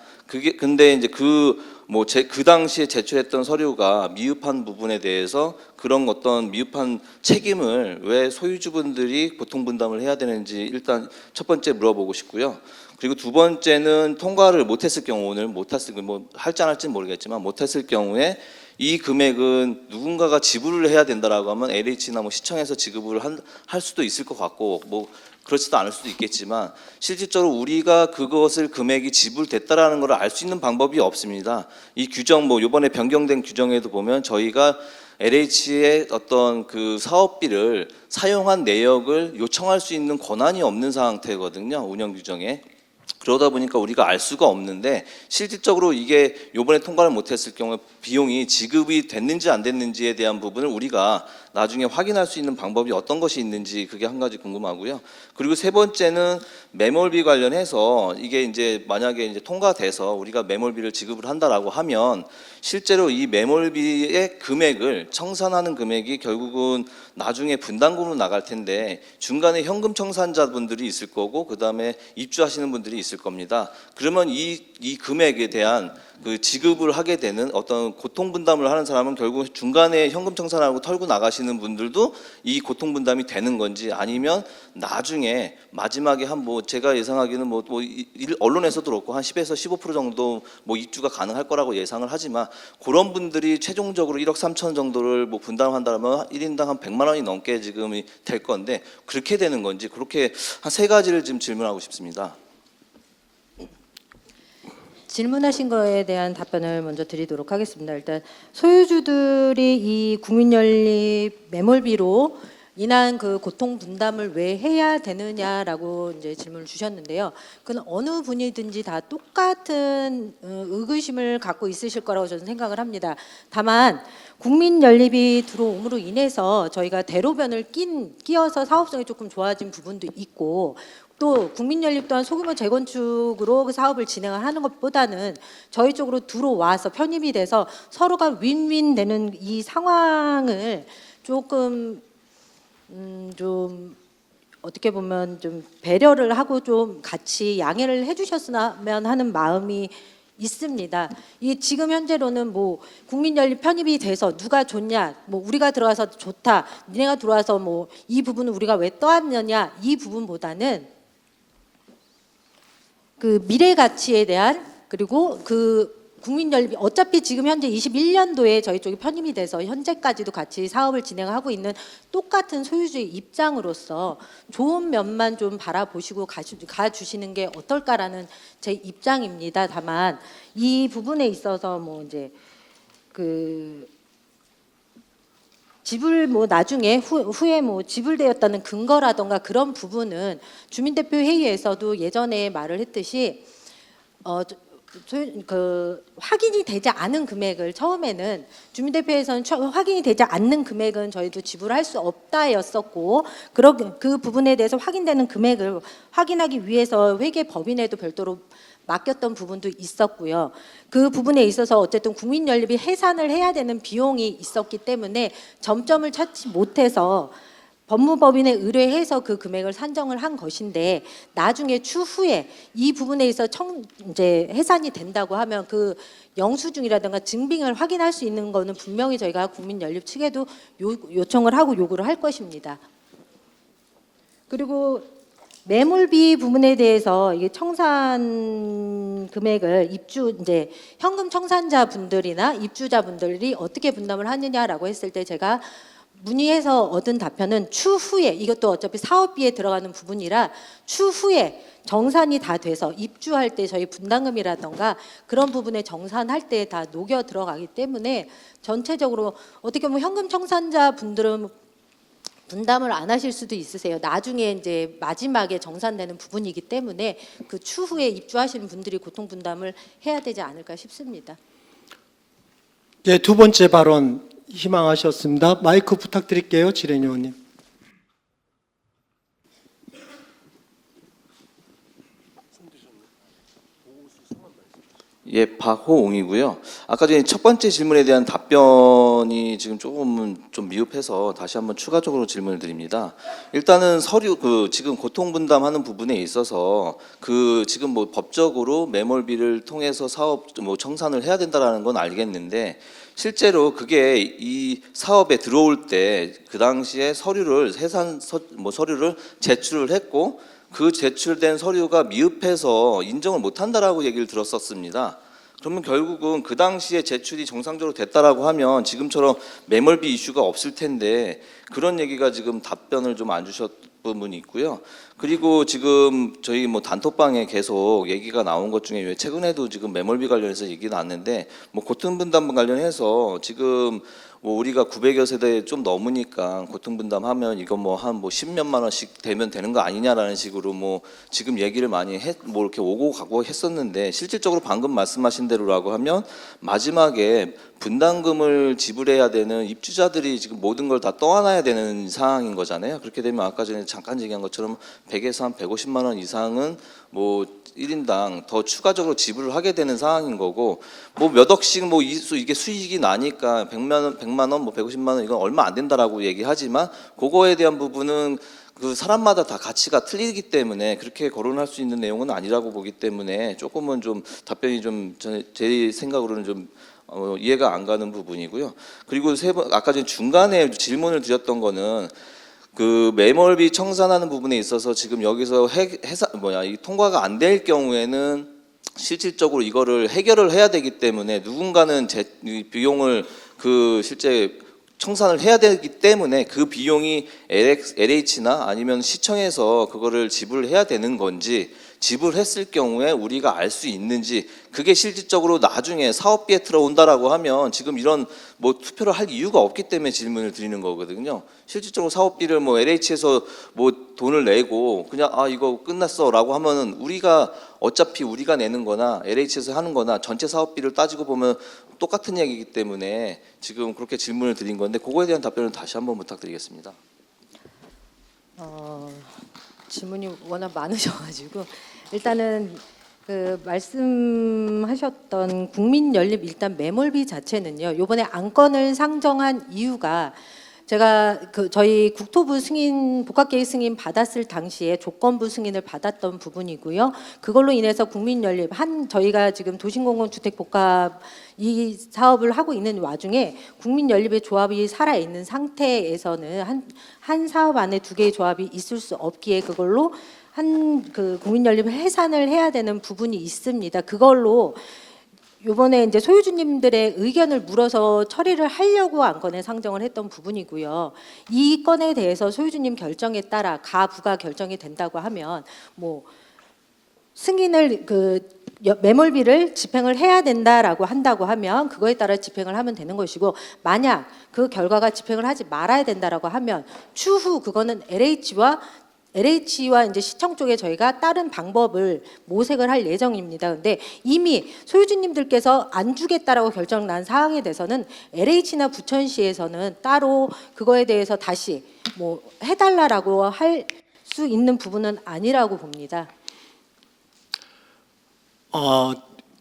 근데 이제 그 당시에 제출했던 서류가 미흡한 부분에 대해서 그런 어떤 미흡한 책임을 왜 소유주분들이 고통 분담을 해야 되는지 일단 첫 번째 물어보고 싶고요. 그리고 두 번째는 통과를 못했을 경우, 오늘 못했을 뭐 할지 안 할지는 모르겠지만 못했을 경우에 이 금액은 누군가가 지불을 해야 된다라고 하면 LH나 뭐 시청에서 지급을 할 수도 있을 것 같고, 뭐 그렇지도 않을 수도 있겠지만 실질적으로 우리가 그것을 금액이 지불됐다라는 걸 알 수 있는 방법이 없습니다. 이 규정 뭐 이번에 변경된 규정에도 보면 저희가 LH의 어떤 그 사업비를 사용한 내역을 요청할 수 있는 권한이 없는 상태거든요, 운영 규정에. 그러다 보니까 우리가 알 수가 없는데, 실질적으로 이게 이번에 통과를 못했을 경우에 비용이 지급이 됐는지 안 됐는지에 대한 부분을 우리가 나중에 확인할 수 있는 방법이 어떤 것이 있는지, 그게 한 가지 궁금하고요. 그리고 세 번째는 매몰비 관련해서 이게 이제 만약에 이제 통과돼서 우리가 매몰비를 지급을 한다라고 하면 실제로 이 매몰비의 금액을 청산하는 금액이 결국은 나중에 분담금으로 나갈 텐데, 중간에 현금 청산자분들이 있을 거고 그다음에 입주하시는 분들이 있을 겁니다. 그러면 이 금액에 대한 그 지급을 하게 되는 어떤 고통 분담을 하는 사람은 결국 중간에 현금 청산하고 털고 나가시는 분들도 이 고통 분담이 되는 건지, 아니면 나중에 마지막에 한 뭐 제가 예상하기는 뭐 언론에서도 그렇고 한 10에서 15% 정도 뭐 입주가 가능할 거라고 예상을 하지만, 그런 분들이 최종적으로 1억 3천 정도를 뭐 분담한다면 1인당 한 100만 원이 넘게 지금 될 건데, 그렇게 되는 건지, 그렇게 한 세 가지를 지금 질문하고 싶습니다. 질문하신 거에 대한 답변을 먼저 드리도록 하겠습니다. 일단 소유주들이 이 국민연립 매몰비로 인한 그 고통 분담을 왜 해야 되느냐라고 이제 질문을 주셨는데요. 그건 어느 분이든지 다 똑같은 의구심을 갖고 있으실 거라고 저는 생각을 합니다. 다만 국민연립이 들어옴으로 인해서 저희가 대로변을 끼어서 사업성이 조금 좋아진 부분도 있고, 또 국민연립 또한 소규모 재건축으로 그 사업을 진행을 하는 것보다는 저희 쪽으로 들어와서 편입이 돼서 서로가 윈윈 되는 이 상황을 조금 좀 어떻게 보면 좀 배려를 하고 좀 같이 양해를 해주셨으면 하는 마음이 있습니다. 이 지금 현재로는 뭐 국민연립 편입이 돼서 누가 좋냐, 뭐 우리가 들어와서 좋다, 니네가 들어와서 뭐 이 부분은 우리가 왜 떠안느냐, 이 부분보다는 그 미래 가치에 대한, 그리고 그 국민연립이 어차피 지금 현재 21년도에 저희 쪽이 편입이 돼서 현재까지도 같이 사업을 진행하고 있는 똑같은 소유주의 입장으로서 좋은 면만 좀 바라보시고 가주시는 게 어떨까라는 제 입장입니다. 다만 이 부분에 있어서 뭐 이제 그 지불 뭐 나중에 후에 뭐 지불되었다는 근거라던가 그런 부분은 주민대표 회의에서도 예전에 말을 했듯이 그 확인이 되지 않은 금액을 처음에는 주민대표에서는 확인이 되지 않는 금액은 저희도 지불할 수 없다였었고, 그 부분에 대해서 확인되는 금액을 확인하기 위해서 회계법인에도 별도로 맡겼던 부분도 있었고요. 그 부분에 있어서 어쨌든 국민연립이 해산을 해야 되는 비용이 있었기 때문에 점점을 찾지 못해서 법무법인에 의뢰해서 그 금액을 산정을 한 것인데, 나중에 추후에 이 부분에 있어 이제 해산이 된다고 하면 그 영수증이라든가 증빙을 확인할 수 있는 거는 분명히 저희가 국민연립 측에도 요청을 하고 요구를 할 것입니다. 그리고 매몰비 부분에 대해서 이게 청산 금액을 이제 현금 청산자 분들이나 입주자 분들이 어떻게 분담을 하느냐라고 했을 때, 제가 문의해서 얻은 답변은 추후에, 이것도 어차피 사업비에 들어가는 부분이라 추후에 정산이 다 돼서 입주할 때 저희 분담금이라던가 그런 부분에 정산할 때 다 녹여 들어가기 때문에 전체적으로 어떻게 보면 현금 청산자 분들은 분담을 안 하실 수도 있으세요. 나중에 이제 마지막에 정산되는 부분이기 때문에 그 추후에 입주하시는 분들이 고통 분담을 해야 되지 않을까 싶습니다. 네, 두 번째 발언 희망하셨습니다. 마이크 부탁드릴게요, 지레니 의원님. 예, 박호웅이고요. 아까 전에 첫 번째 질문에 대한 답변이 지금 조금은 좀 미흡해서 다시 한번 추가적으로 질문을 드립니다. 일단은 서류 지금 고통 분담하는 부분에 있어서 지금 뭐 법적으로 매몰비를 통해서 사업 뭐 청산을 해야 된다라는 건 알겠는데 실제로 그게 이 사업에 들어올 때 그 당시에 서류를 서류를 제출을 했고 그 제출된 서류가 미흡해서 인정을 못한다라고 얘기를 들었었습니다. 그러면 결국은 그 당시에 제출이 정상적으로 됐다라고 하면 지금처럼 매몰비 이슈가 없을 텐데 그런 얘기가 지금 답변을 좀 안 주셨던 부분이 있고요. 그리고 지금 저희 뭐 단톡방에 계속 얘기가 나온 것 중에 최근에도 지금 매몰비 관련해서 얘기 나왔는데 뭐 고통분담 관련해서 지금 뭐 우리가 900여 세대 좀 넘으니까 고통분담하면 이거 뭐 한 뭐 10몇만 원씩 되면 되는 거 아니냐라는 식으로 뭐 지금 얘기를 많이 뭐 이렇게 오고 가고 했었는데 실질적으로 방금 말씀하신 대로라고 하면 마지막에 분담금을 지불해야 되는 입주자들이 지금 모든 걸 다 떠안아야 되는 상황인 거잖아요. 그렇게 되면 아까 전에 잠깐 얘기한 것처럼 100에서 한 150만 원 이상은 뭐 1인당 더 추가적으로 지불을 하게 되는 상황인 거고 뭐 몇 억씩 뭐 이게 수익이 나니까 100만 원, 뭐 150만 원 이건 얼마 안 된다라고 얘기하지만 그거에 대한 부분은 그 사람마다 다 가치가 틀리기 때문에 그렇게 거론할 수 있는 내용은 아니라고 보기 때문에 조금은 좀 답변이 좀 제 생각으로는 좀 이해가 안 가는 부분이고요. 그리고 아까 전에 중간에 질문을 드렸던 거는 그 매몰비 청산하는 부분에 있어서 지금 여기서 이 통과가 안 될 경우에는 실질적으로 이거를 해결을 해야 되기 때문에 누군가는 이 비용을 실제 청산을 해야 되기 때문에 그 비용이 LH나 아니면 시청에서 그거를 지불해야 되는 건지 지불했을 경우에 우리가 알 수 있는지 그게 실질적으로 나중에 사업비에 들어온다라고 하면 지금 이런 뭐 투표를 할 이유가 없기 때문에 질문을 드리는 거거든요. 실질적으로 사업비를 뭐 LH에서 뭐 돈을 내고 그냥 이거 끝났어라고 하면은 어차피 우리가 내는 거나 LH에서 하는 거나 전체 사업비를 따지고 보면 똑같은 얘기이기 때문에 지금 그렇게 질문을 드린 건데 그거에 대한 답변을 다시 한번 부탁드리겠습니다. 질문이 워낙 많으셔가지고 일단은 그 말씀하셨던 국민연립 일단 매몰비 자체는요. 이번에 안건을 상정한 이유가 제가 저희 국토부 승인 복합계획 승인 받았을 당시에 조건부 승인을 받았던 부분이고요. 그걸로 인해서 국민연립 저희가 지금 도심공공주택복합 이 사업을 하고 있는 와중에 국민연립의 조합이 살아 있는 상태에서는 한 사업 안에 두 개의 조합이 있을 수 없기에 그걸로 국민연립을 해산을 해야 되는 부분이 있습니다. 그걸로 요번에 이제 소유주님들의 의견을 물어서 처리를 하려고 안건에 상정을 했던 부분이고요. 이 건에 대해서 소유주님 결정에 따라 가부가 결정이 된다고 하면 뭐 승인을 매몰비를 집행을 해야 된다라고 한다고 하면 그거에 따라 집행을 하면 되는 것이고 만약 그 결과가 집행을 하지 말아야 된다라고 하면 추후 그거는 LH와 이제 시청 쪽에 저희가 다른 방법을 모색을 할 예정입니다. 근데 이미 소유주님들께서 안 주겠다라고 결정 난 사항에 대해서는 LH나 부천시에서는 따로 그거에 대해서 다시 뭐 해달라라고 할 수 있는 부분은 아니라고 봅니다.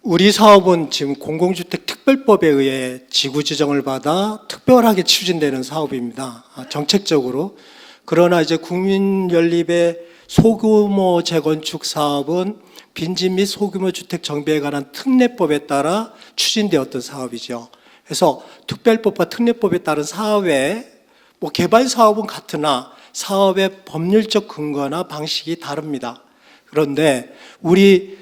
우리 사업은 지금 공공주택 특별법에 의해 지구 지정을 받아 특별하게 추진되는 사업입니다. 정책적으로. 그러나 이제 국민연립의 소규모 재건축 사업은 빈집 및 소규모 주택 정비에 관한 특례법에 따라 추진되었던 사업이죠. 그래서 특별법과 특례법에 따른 사업의 개발 사업은 같으나 사업의 법률적 근거나 방식이 다릅니다. 그런데 우리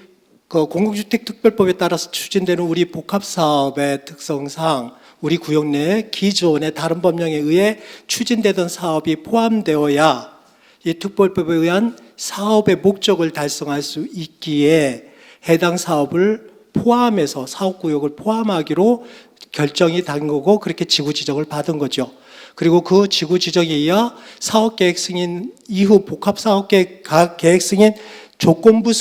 공공주택 특별법에 따라서 추진되는 우리 복합사업의 특성상 우리 구역 내 기존의 다른 법령에 의해 추진되던 사업이 포함되어야 이 특별법에 의한 사업의 목적을 달성할 수 있기에 해당 사업을 포함해서 사업구역을 포함하기로 결정이 된 거고 그렇게 지구 지정을 받은 거죠. 그리고 그 지구 지정에 의해 사업계획 승인 이후 복합사업계획 승인 조건부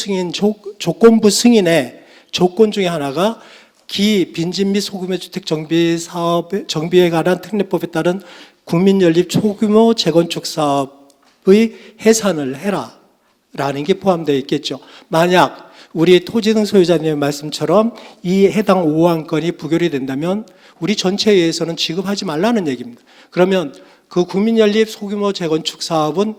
승인의 조건 중에 하나가 빈집 및 소규모 주택 정비에 관한 특례법에 따른 국민연립 소규모 재건축 사업의 해산을 해라라는 게 포함되어 있겠죠. 만약 우리 토지 등 소유자님의 말씀처럼 이 해당 5안건이 부결이 된다면 우리 전체에서는 지급하지 말라는 얘기입니다. 그러면 그 국민연립 소규모 재건축 사업은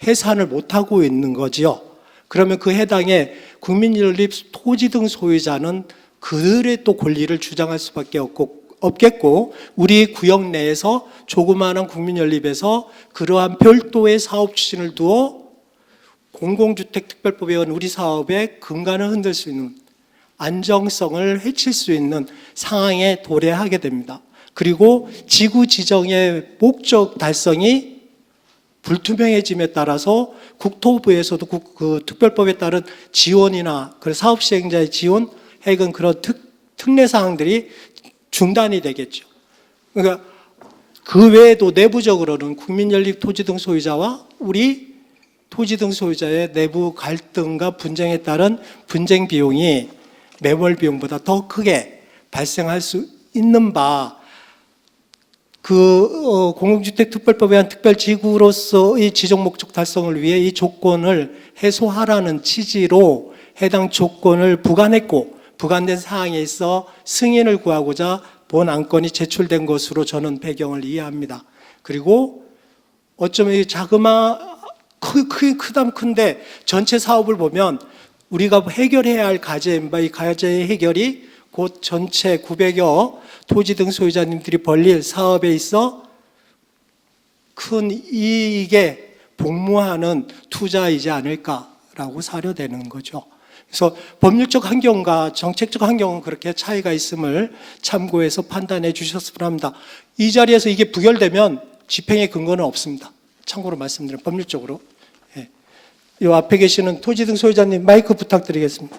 해산을 못하고 있는 거지요. 그러면 그 해당의 국민연립 토지 등 소유자는 그들의 또 권리를 주장할 수밖에 없겠고 우리 구역 내에서 조그마한 국민연립에서 그러한 별도의 사업 추진을 두어 공공주택 특별법에 의한 우리 사업의 근간을 흔들 수 있는 안정성을 해칠 수 있는 상황에 도래하게 됩니다. 그리고 지구 지정의 목적 달성이 불투명해짐에 따라서 국토부에서도 그 특별법에 따른 지원이나 그 사업 시행자의 지원 혹은 그런 특례 사항들이 중단이 되겠죠. 그러니까 그 외에도 내부적으로는 국민연립 토지 등 소유자와 우리 토지 등 소유자의 내부 갈등과 분쟁에 따른 분쟁 비용이 매몰 비용보다 더 크게 발생할 수 있는 바 공공주택 특별법에 의한 특별지구로서의 지정 목적 달성을 위해 이 조건을 해소하라는 취지로 해당 조건을 부관된 사항에 있어 승인을 구하고자 본 안건이 제출된 것으로 저는 배경을 이해합니다. 그리고 어쩌면 이 큰데 전체 사업을 보면 우리가 해결해야 할 과제인 바 이 과제의 해결이 곧 전체 900여 토지 등 소유자님들이 벌릴 사업에 있어 큰 이익에 복무하는 투자이지 않을까라고 사료되는 거죠. 그래서 법률적 환경과 정책적 환경은 그렇게 차이가 있음을 참고해서 판단해 주셨으면 합니다. 이 자리에서 이게 부결되면 집행의 근거는 없습니다. 참고로 말씀드리면 법률적으로. 예. 이 앞에 계시는 토지 등 소유자님 마이크 부탁드리겠습니다.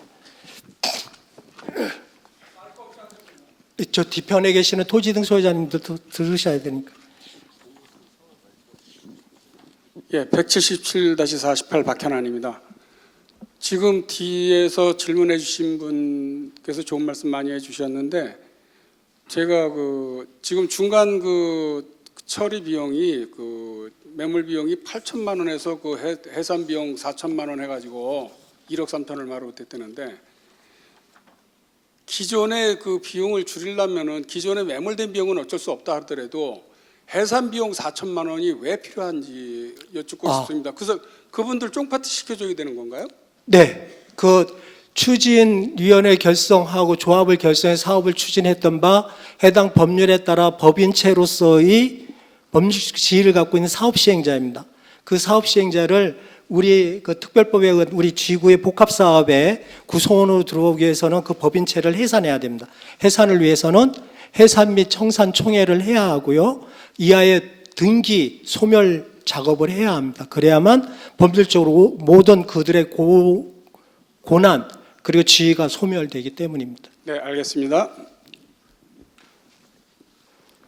저 뒤편에 계시는 토지 등 소유자님들도 들으셔야 되니까. 예, 177-48 박현안입니다. 지금 뒤에서 질문해 주신 분께서 좋은 말씀 많이 해 주셨는데 제가 지금 중간 처리 비용이 매물 비용이 8천만 원에서 해산 비용 4천만 원 해가지고 1억 3천 얼마로 됐다는데 기존의 비용을 줄이려면은 기존에 매몰된 비용은 어쩔 수 없다 하더라도 해산 비용 4천만 원이 왜 필요한지 여쭙고 싶습니다. 그래서 그분들 쫑파티 시켜줘야 되는 건가요? 네, 추진위원회 결성하고 조합을 결성해 사업을 추진했던 바 해당 법률에 따라 법인체로서의 법률적 지위를 갖고 있는 사업 시행자입니다. 그 사업 시행자를 우리 특별법에 의한 우리 지구의 복합사업에 구성원으로 들어오기 위해서는 그 법인체를 해산해야 됩니다. 해산을 위해서는 해산 및 청산 총회를 해야 하고요. 이하의 등기 소멸 작업을 해야 합니다. 그래야만 법률적으로 모든 그들의 고난 그리고 지위가 소멸되기 때문입니다. 네, 알겠습니다.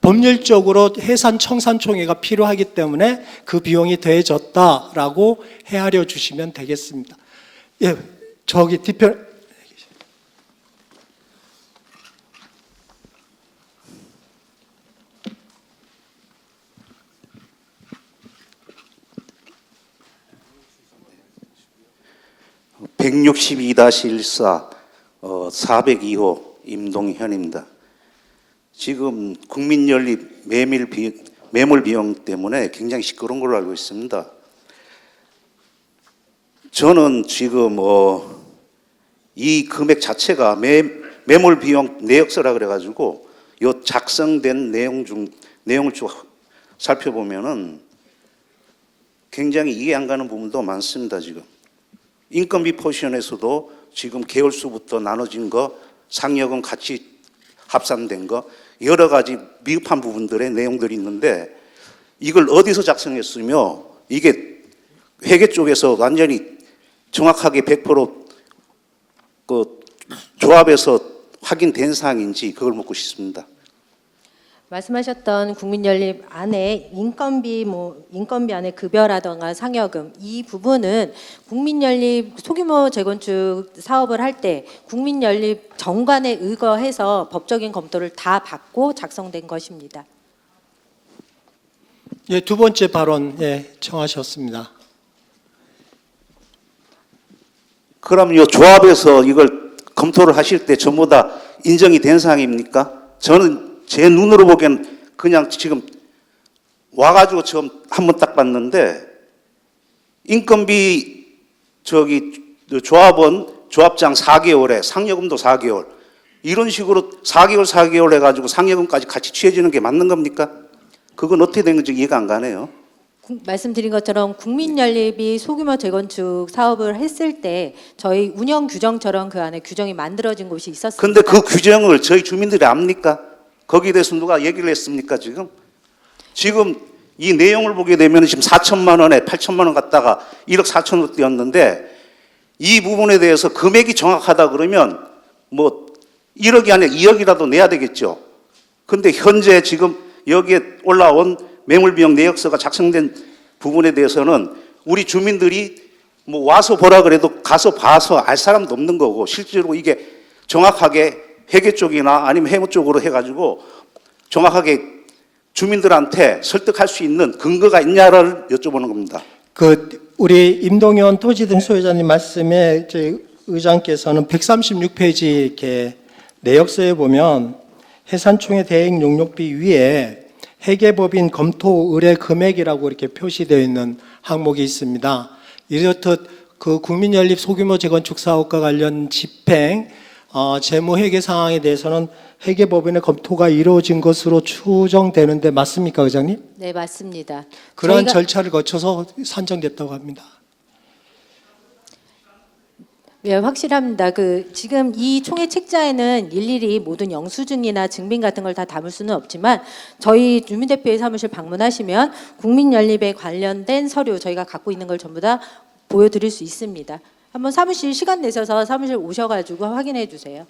법률적으로 해산 청산총회가 필요하기 때문에 그 비용이 더해졌다라고 헤아려 주시면 되겠습니다. 예, 저기 뒤편. (162-14) 402호 임동현입니다. 지금 국민연립 매몰 비용 때문에 굉장히 시끄러운 걸로 알고 있습니다. 저는 지금 이 금액 자체가 매몰 비용 내역서라 그래가지고 요 작성된 내용을 쭉 살펴보면은 굉장히 이해 안 가는 부분도 많습니다. 지금 인건비 포지션에서도 지금 계열수부터 나눠진 거, 상여금 같이 합산된 거, 여러 가지 미흡한 부분들의 내용들이 있는데 이걸 어디서 작성했으며 이게 회계 쪽에서 완전히 정확하게 100% 조합에서 확인된 사항인지 그걸 묻고 싶습니다. 말씀하셨던 국민연립 안에 인건비 안에 급여라던가 상여금 이 부분은 국민연립 소규모 재건축 사업을 할 때 국민연립 정관에 의거해서 법적인 검토를 다 받고 작성된 것입니다. 예, 두 번째 발언 청하셨습니다. 그럼 이 조합에서 이걸 검토를 하실 때 전부 다 인정이 된 사항입니까? 저는 제 눈으로 보기엔 그냥 지금 와가지고 처음 한번 딱 봤는데 인건비 조합원 조합장 4개월에 상여금도 4개월 이런 식으로 4개월 해가지고 상여금까지 같이 취해지는 게 맞는 겁니까? 그건 어떻게 된 건지 이해가 안 가네요. 말씀드린 것처럼 국민연립이 소규모 재건축 사업을 했을 때 저희 운영 규정처럼 그 안에 규정이 만들어진 곳이 있었습니다. 근데 그 규정을 저희 주민들이 압니까? 거기에 대해서 누가 얘기를 했습니까 지금? 지금 이 내용을 보게 되면 지금 4천만 원에 8천만 원 갖다가 1억 4천으로 띄었는데 이 부분에 대해서 금액이 정확하다 그러면 뭐 1억이 아니라 2억이라도 내야 되겠죠. 근데 현재 지금 여기에 올라온 매물비용 내역서가 작성된 부분에 대해서는 우리 주민들이 뭐 와서 보라 그래도 가서 봐서 알 사람도 없는 거고 실제로 이게 정확하게 회계 쪽이나 아니면 해무 쪽으로 해가지고 정확하게 주민들한테 설득할 수 있는 근거가 있냐를 여쭤보는 겁니다. 우리 임동현 토지등 소유자님 말씀에 저희 의장께서는 136페이지 이렇게 내역서에 보면 해산총회 대행 용역비 위에 회계법인 검토 의뢰 금액이라고 이렇게 표시되어 있는 항목이 있습니다. 이렇듯 그 국민연립 소규모 재건축 사업과 관련 집행 재무 회계 상황에 대해서는 회계법인의 검토가 이루어진 것으로 추정되는데 맞습니까, 의장님? 네, 맞습니다. 그러한 저희가- 절차를 거쳐서 산정됐다고 합니다. 네, 확실합니다. 지금 이 총회 책자에는 일일이 모든 영수증이나 증빙 같은 걸 다 담을 수는 없지만 저희 주민대표의 사무실 방문하시면 국민연립에 관련된 서류 저희가 갖고 있는 걸 전부 다 보여드릴 수 있습니다. 한번 사무실 시간 내셔서 사무실 오셔가지고 확인해 주세요.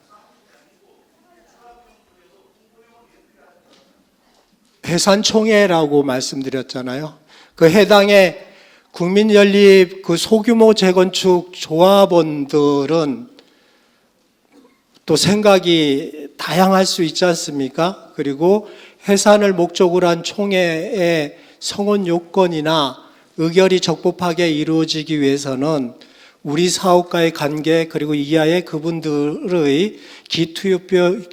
해산총회라고 말씀드렸잖아요. 그 해당의 국민연립 그 소규모 재건축 조합원들은 또 생각이 다양할 수 있지 않습니까? 그리고 해산을 목적으로 한 총회의 성원 요건이나 의결이 적법하게 이루어지기 위해서는 우리 사업과의 관계 그리고 이하의 그분들의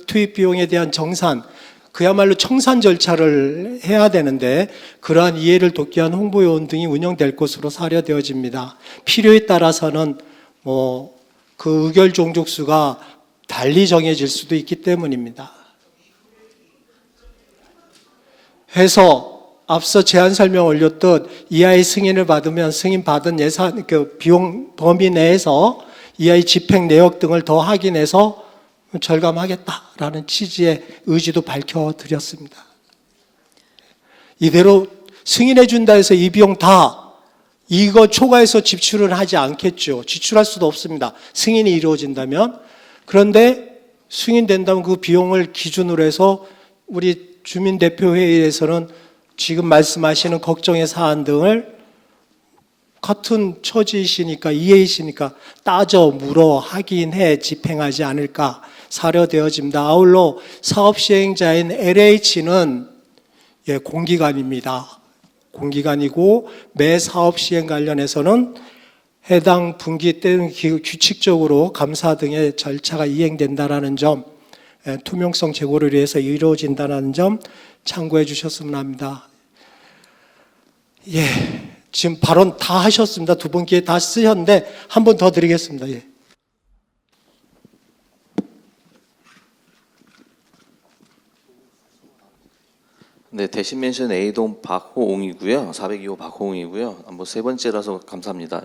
투입 비용에 대한 정산 그야말로 청산 절차를 해야 되는데 그러한 이해를 돕기 위한 홍보요원 등이 운영될 것으로 사료되어집니다. 필요에 따라서는 그 의결 종족수가 달리 정해질 수도 있기 때문입니다. 해서 앞서 제안 설명 올렸듯 이하의 승인을 받으면 승인 받은 예산 비용 범위 내에서 이하의 집행 내역 등을 더 확인해서 절감하겠다라는 취지의 의지도 밝혀드렸습니다. 이대로 승인해 준다 해서 이 비용 다 이거 초과해서 지출을 하지 않겠죠. 지출할 수도 없습니다. 승인이 이루어진다면. 그런데 승인된다면 그 비용을 기준으로 해서 우리 주민대표회의에서는 지금 말씀하시는 걱정의 사안 등을 같은 처지이시니까 이해이시니까 따져 물어 확인해 집행하지 않을까 사료되어집니다. 아울러 사업 시행자인 LH는 공기관입니다. 공기관이고 매 사업 시행 관련해서는 해당 분기 때는 규칙적으로 감사 등의 절차가 이행된다라는 점, 투명성 제고를 위해서 이루어진다는 점 참고해 주셨으면 합니다. 지금 발언 다 하셨습니다. 두 번 기회 다 쓰셨는데 한 번 더 드리겠습니다. 네, 대신 멘션 A동 박호옹이고요. 402호 박호옹이고요. 한번 세 번째라서 감사합니다.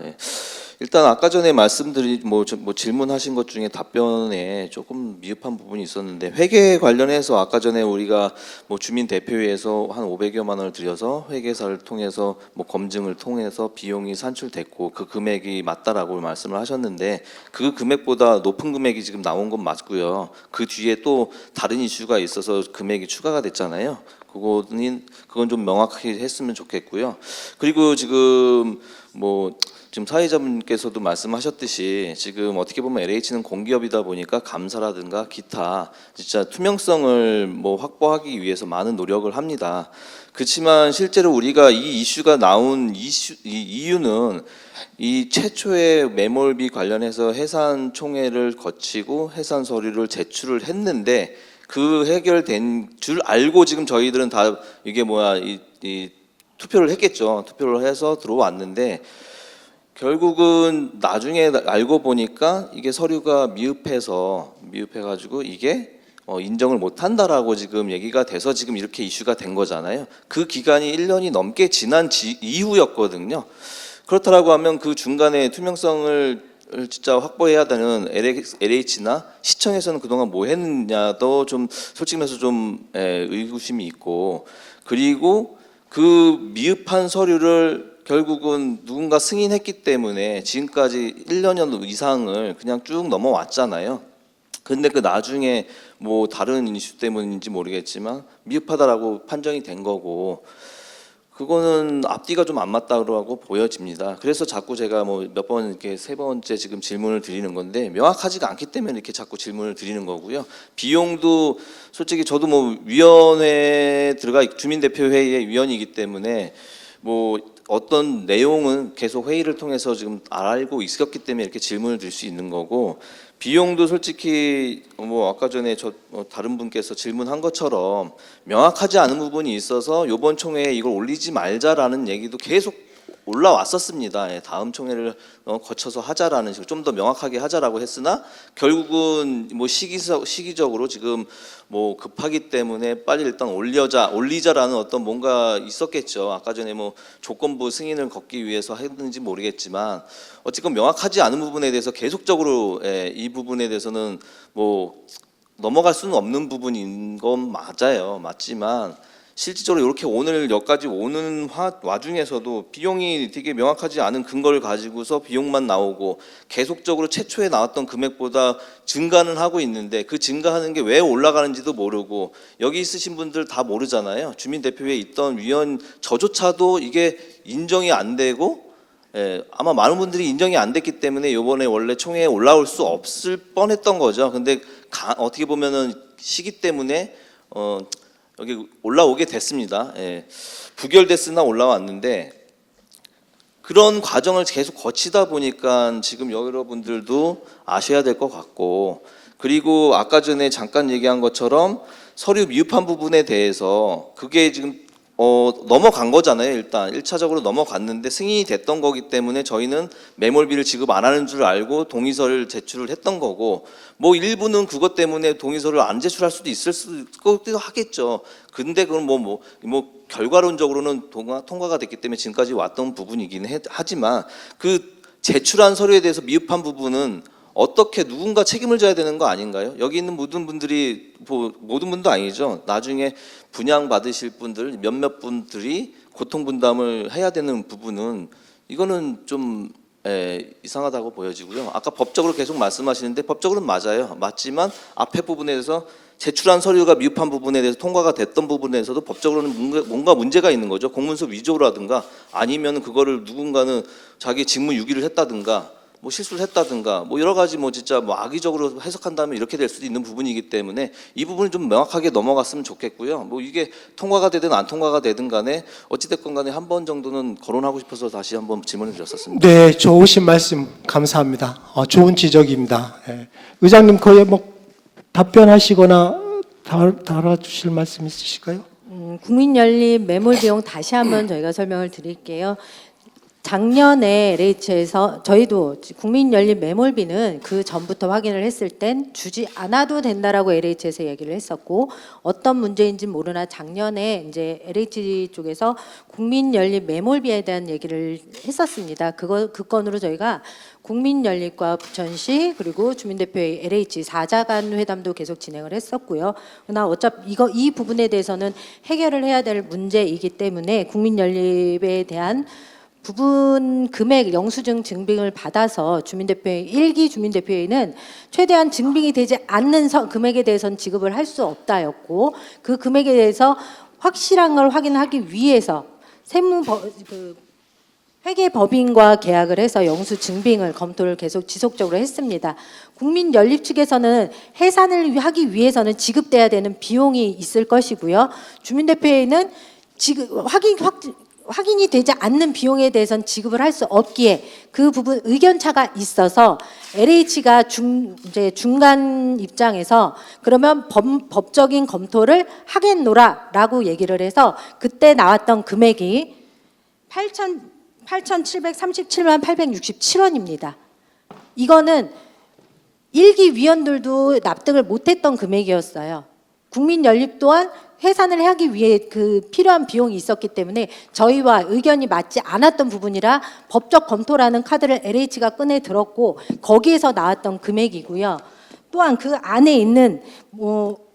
일단 아까 전에 말씀드린 뭐 질문하신 것 중에 답변에 조금 미흡한 부분이 있었는데, 회계 관련해서 아까 전에 우리가 뭐 주민 대표회에서 한 500여만 원을 들여서 회계사를 통해서 뭐 검증을 통해서 비용이 산출됐고 그 금액이 맞다라고 말씀을 하셨는데, 그 금액보다 높은 금액이 지금 나온 건 맞고요. 그 뒤에 또 다른 이슈가 있어서 금액이 추가가 됐잖아요. 그건 좀 명확하게 했으면 좋겠고요. 그리고 지금 지금 사회자분께서도 말씀하셨듯이 지금 어떻게 보면 LH는 공기업이다 보니까 감사라든가 기타 진짜 투명성을 확보하기 위해서 많은 노력을 합니다. 그렇지만 실제로 우리가 이 이슈가 나온 이유는 이 최초의 매몰비 관련해서 해산 총회를 거치고 해산 서류를 제출을 했는데, 그 해결된 줄 알고 지금 저희들은 다 이게 이 투표를 했겠죠. 투표를 해서 들어왔는데, 결국은 나중에 알고 보니까 이게 서류가 미흡해가지고 이게 인정을 못한다라고 지금 얘기가 돼서 지금 이렇게 이슈가 된 거잖아요. 그 기간이 1년이 넘게 지난 이후였거든요. 그렇다라고 하면 그 중간에 투명성을 진짜 확보해야 되는 LH나 시청에서는 그동안 뭐 했느냐도 좀 솔직히 말해서 좀 의구심이 있고, 그리고 그 미흡한 서류를 결국은 누군가 승인했기 때문에 지금까지 1년 이상을 그냥 쭉 넘어왔잖아요. 근데 그 나중에 뭐 다른 이슈 때문인지 모르겠지만 미흡하다라고 판정이 된 거고, 그거는 앞뒤가 좀 안 맞다고 보여집니다. 그래서 자꾸 제가 몇 번 이렇게 세 번째 지금 질문을 드리는 건데, 명확하지가 않기 때문에 이렇게 자꾸 질문을 드리는 거고요. 비용도 솔직히 저도 위원회에 들어가 주민대표회의의 위원이기 때문에 어떤 내용은 계속 회의를 통해서 지금 알고 있었기 때문에 이렇게 질문을 드릴 수 있는 거고, 비용도 솔직히 아까 전에 다른 분께서 질문한 것처럼 명확하지 않은 부분이 있어서 이번 총회에 이걸 올리지 말자라는 얘기도 계속 올라왔었습니다. 다음 총회를 거쳐서 하자라는 식으로 좀 더 명확하게 하자라고 했으나, 결국은 시기적으로 지금 급하기 때문에 빨리 일단 올리자라는 어떤 뭔가 있었겠죠. 아까 전에 조건부 승인을 걷기 위해서 했는지 모르겠지만, 어쨌건 명확하지 않은 부분에 대해서 계속적으로 이 부분에 대해서는 넘어갈 수는 없는 부분인 건 맞지만, 실질적으로 이렇게 오늘 여기까지 오는 와중에서도 비용이 되게 명확하지 않은 근거를 가지고서 비용만 나오고, 계속적으로 최초에 나왔던 금액보다 증가는 하고 있는데 그 증가하는 게 왜 올라가는지도 모르고, 여기 있으신 분들 다 모르잖아요. 주민대표회에 있던 위원 저조차도 이게 인정이 안 되고, 아마 많은 분들이 인정이 안 됐기 때문에 이번에 원래 총회에 올라올 수 없을 뻔했던 거죠. 근데 어떻게 보면은 시기 때문에 여기 올라오게 됐습니다. 부결됐으나 올라왔는데, 그런 과정을 계속 거치다 보니까 지금 여러분들도 아셔야 될 것 같고, 그리고 아까 전에 잠깐 얘기한 것처럼 서류 미흡한 부분에 대해서 그게 지금 넘어간 거잖아요. 일단 1차적으로 넘어갔는데 승인이 됐던 거기 때문에 저희는 매몰비를 지급 안 하는 줄 알고 동의서를 제출을 했던 거고, 일부는 그것 때문에 동의서를 안 제출할 수도 있을 수도 하겠죠. 근데 그건 결과론적으로는 통과가 됐기 때문에 지금까지 왔던 부분이긴 하지만, 그 제출한 서류에 대해서 미흡한 부분은 어떻게 누군가 책임을 져야 되는 거 아닌가요? 여기 있는 모든 분들이 모든 분도 아니죠. 나중에 분양받으실 분들 몇몇 분들이 고통분담을 해야 되는 부분은 이거는 좀 이상하다고 보여지고요. 아까 법적으로 계속 말씀하시는데 법적으로는 맞아요. 맞지만 앞에 부분에 대해서 제출한 서류가 미흡한 부분에 대해서 통과가 됐던 부분에서도 법적으로는 뭔가 문제가 있는 거죠. 공문서 위조라든가 아니면 그거를 누군가는 자기 직무 유기를 했다든가 실수를 했다든가 여러 가지 진짜 악의적으로 해석한다면 이렇게 될 수도 있는 부분이기 때문에 이 부분은 좀 명확하게 넘어갔으면 좋겠고요. 이게 통과가 되든 안 통과가 되든 간에 어찌됐건 간에 한 번 정도는 거론하고 싶어서 다시 한번 질문을 드렸었습니다. 네, 좋으신 말씀 감사합니다. 좋은 지적입니다. 의장님 거기에 답변하시거나 달아주실 말씀 있으실까요? 국민연립 매몰 비용 다시 한번 저희가 설명을 드릴게요. 작년에 LH에서 저희도 국민연립 매몰비는 그 전부터 확인을 했을 땐 주지 않아도 된다라고 LH에서 얘기를 했었고, 어떤 문제인지 모르나 작년에 이제 LH 쪽에서 국민연립 매몰비에 대한 얘기를 했었습니다. 그 건으로 저희가 국민연립과 부천시 그리고 주민대표회 LH 4자 간 회담도 계속 진행을 했었고요. 그러나 어차피 이 부분에 대해서는 해결을 해야 될 문제이기 때문에 국민연립에 대한 부분 금액 영수증 증빙을 받아서 주민대표회 1기 주민대표회는 최대한 증빙이 되지 않는 금액에 대해서는 지급을 할 수 없다였고, 그 금액에 대해서 확실한 걸 확인하기 위해서 회계법인과 계약을 해서 영수 증빙을 검토를 계속 지속적으로 했습니다. 국민연립 측에서는 해산을 하기 위해서는 지급돼야 되는 비용이 있을 것이고요. 주민대표회는 확인이 되지 않는 비용에 대해서는 지급을 할 수 없기에 그 부분 의견차가 있어서 LH가 이제 중간 입장에서 그러면 법적인 검토를 하겠노라라고 얘기를 해서 그때 나왔던 금액이 8,737만 867원입니다. 이거는 1기 위원들도 납득을 못했던 금액이었어요. 국민연립 또한 해산을 하기 위해 그 필요한 비용이 있었기 때문에 저희와 의견이 맞지 않았던 부분이라 법적 검토라는 카드를 LH가 꺼내 들었고, 거기에서 나왔던 금액이고요. 또한 그 안에 있는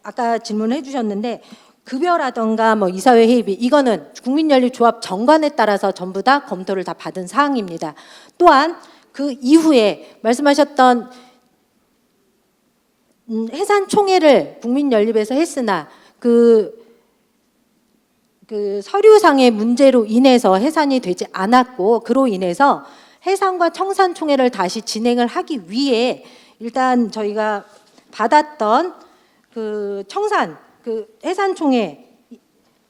아까 질문해 주셨는데 급여라던가 이사회 회의비, 이거는 국민연립 조합 정관에 따라서 전부 다 검토를 다 받은 사항입니다. 또한 그 이후에 말씀하셨던 해산 총회를 국민연립에서 했으나 그 서류상의 문제로 인해서 해산이 되지 않았고, 그로 인해서 해산과 청산 총회를 다시 진행을 하기 위해 일단 저희가 받았던 그 해산 총회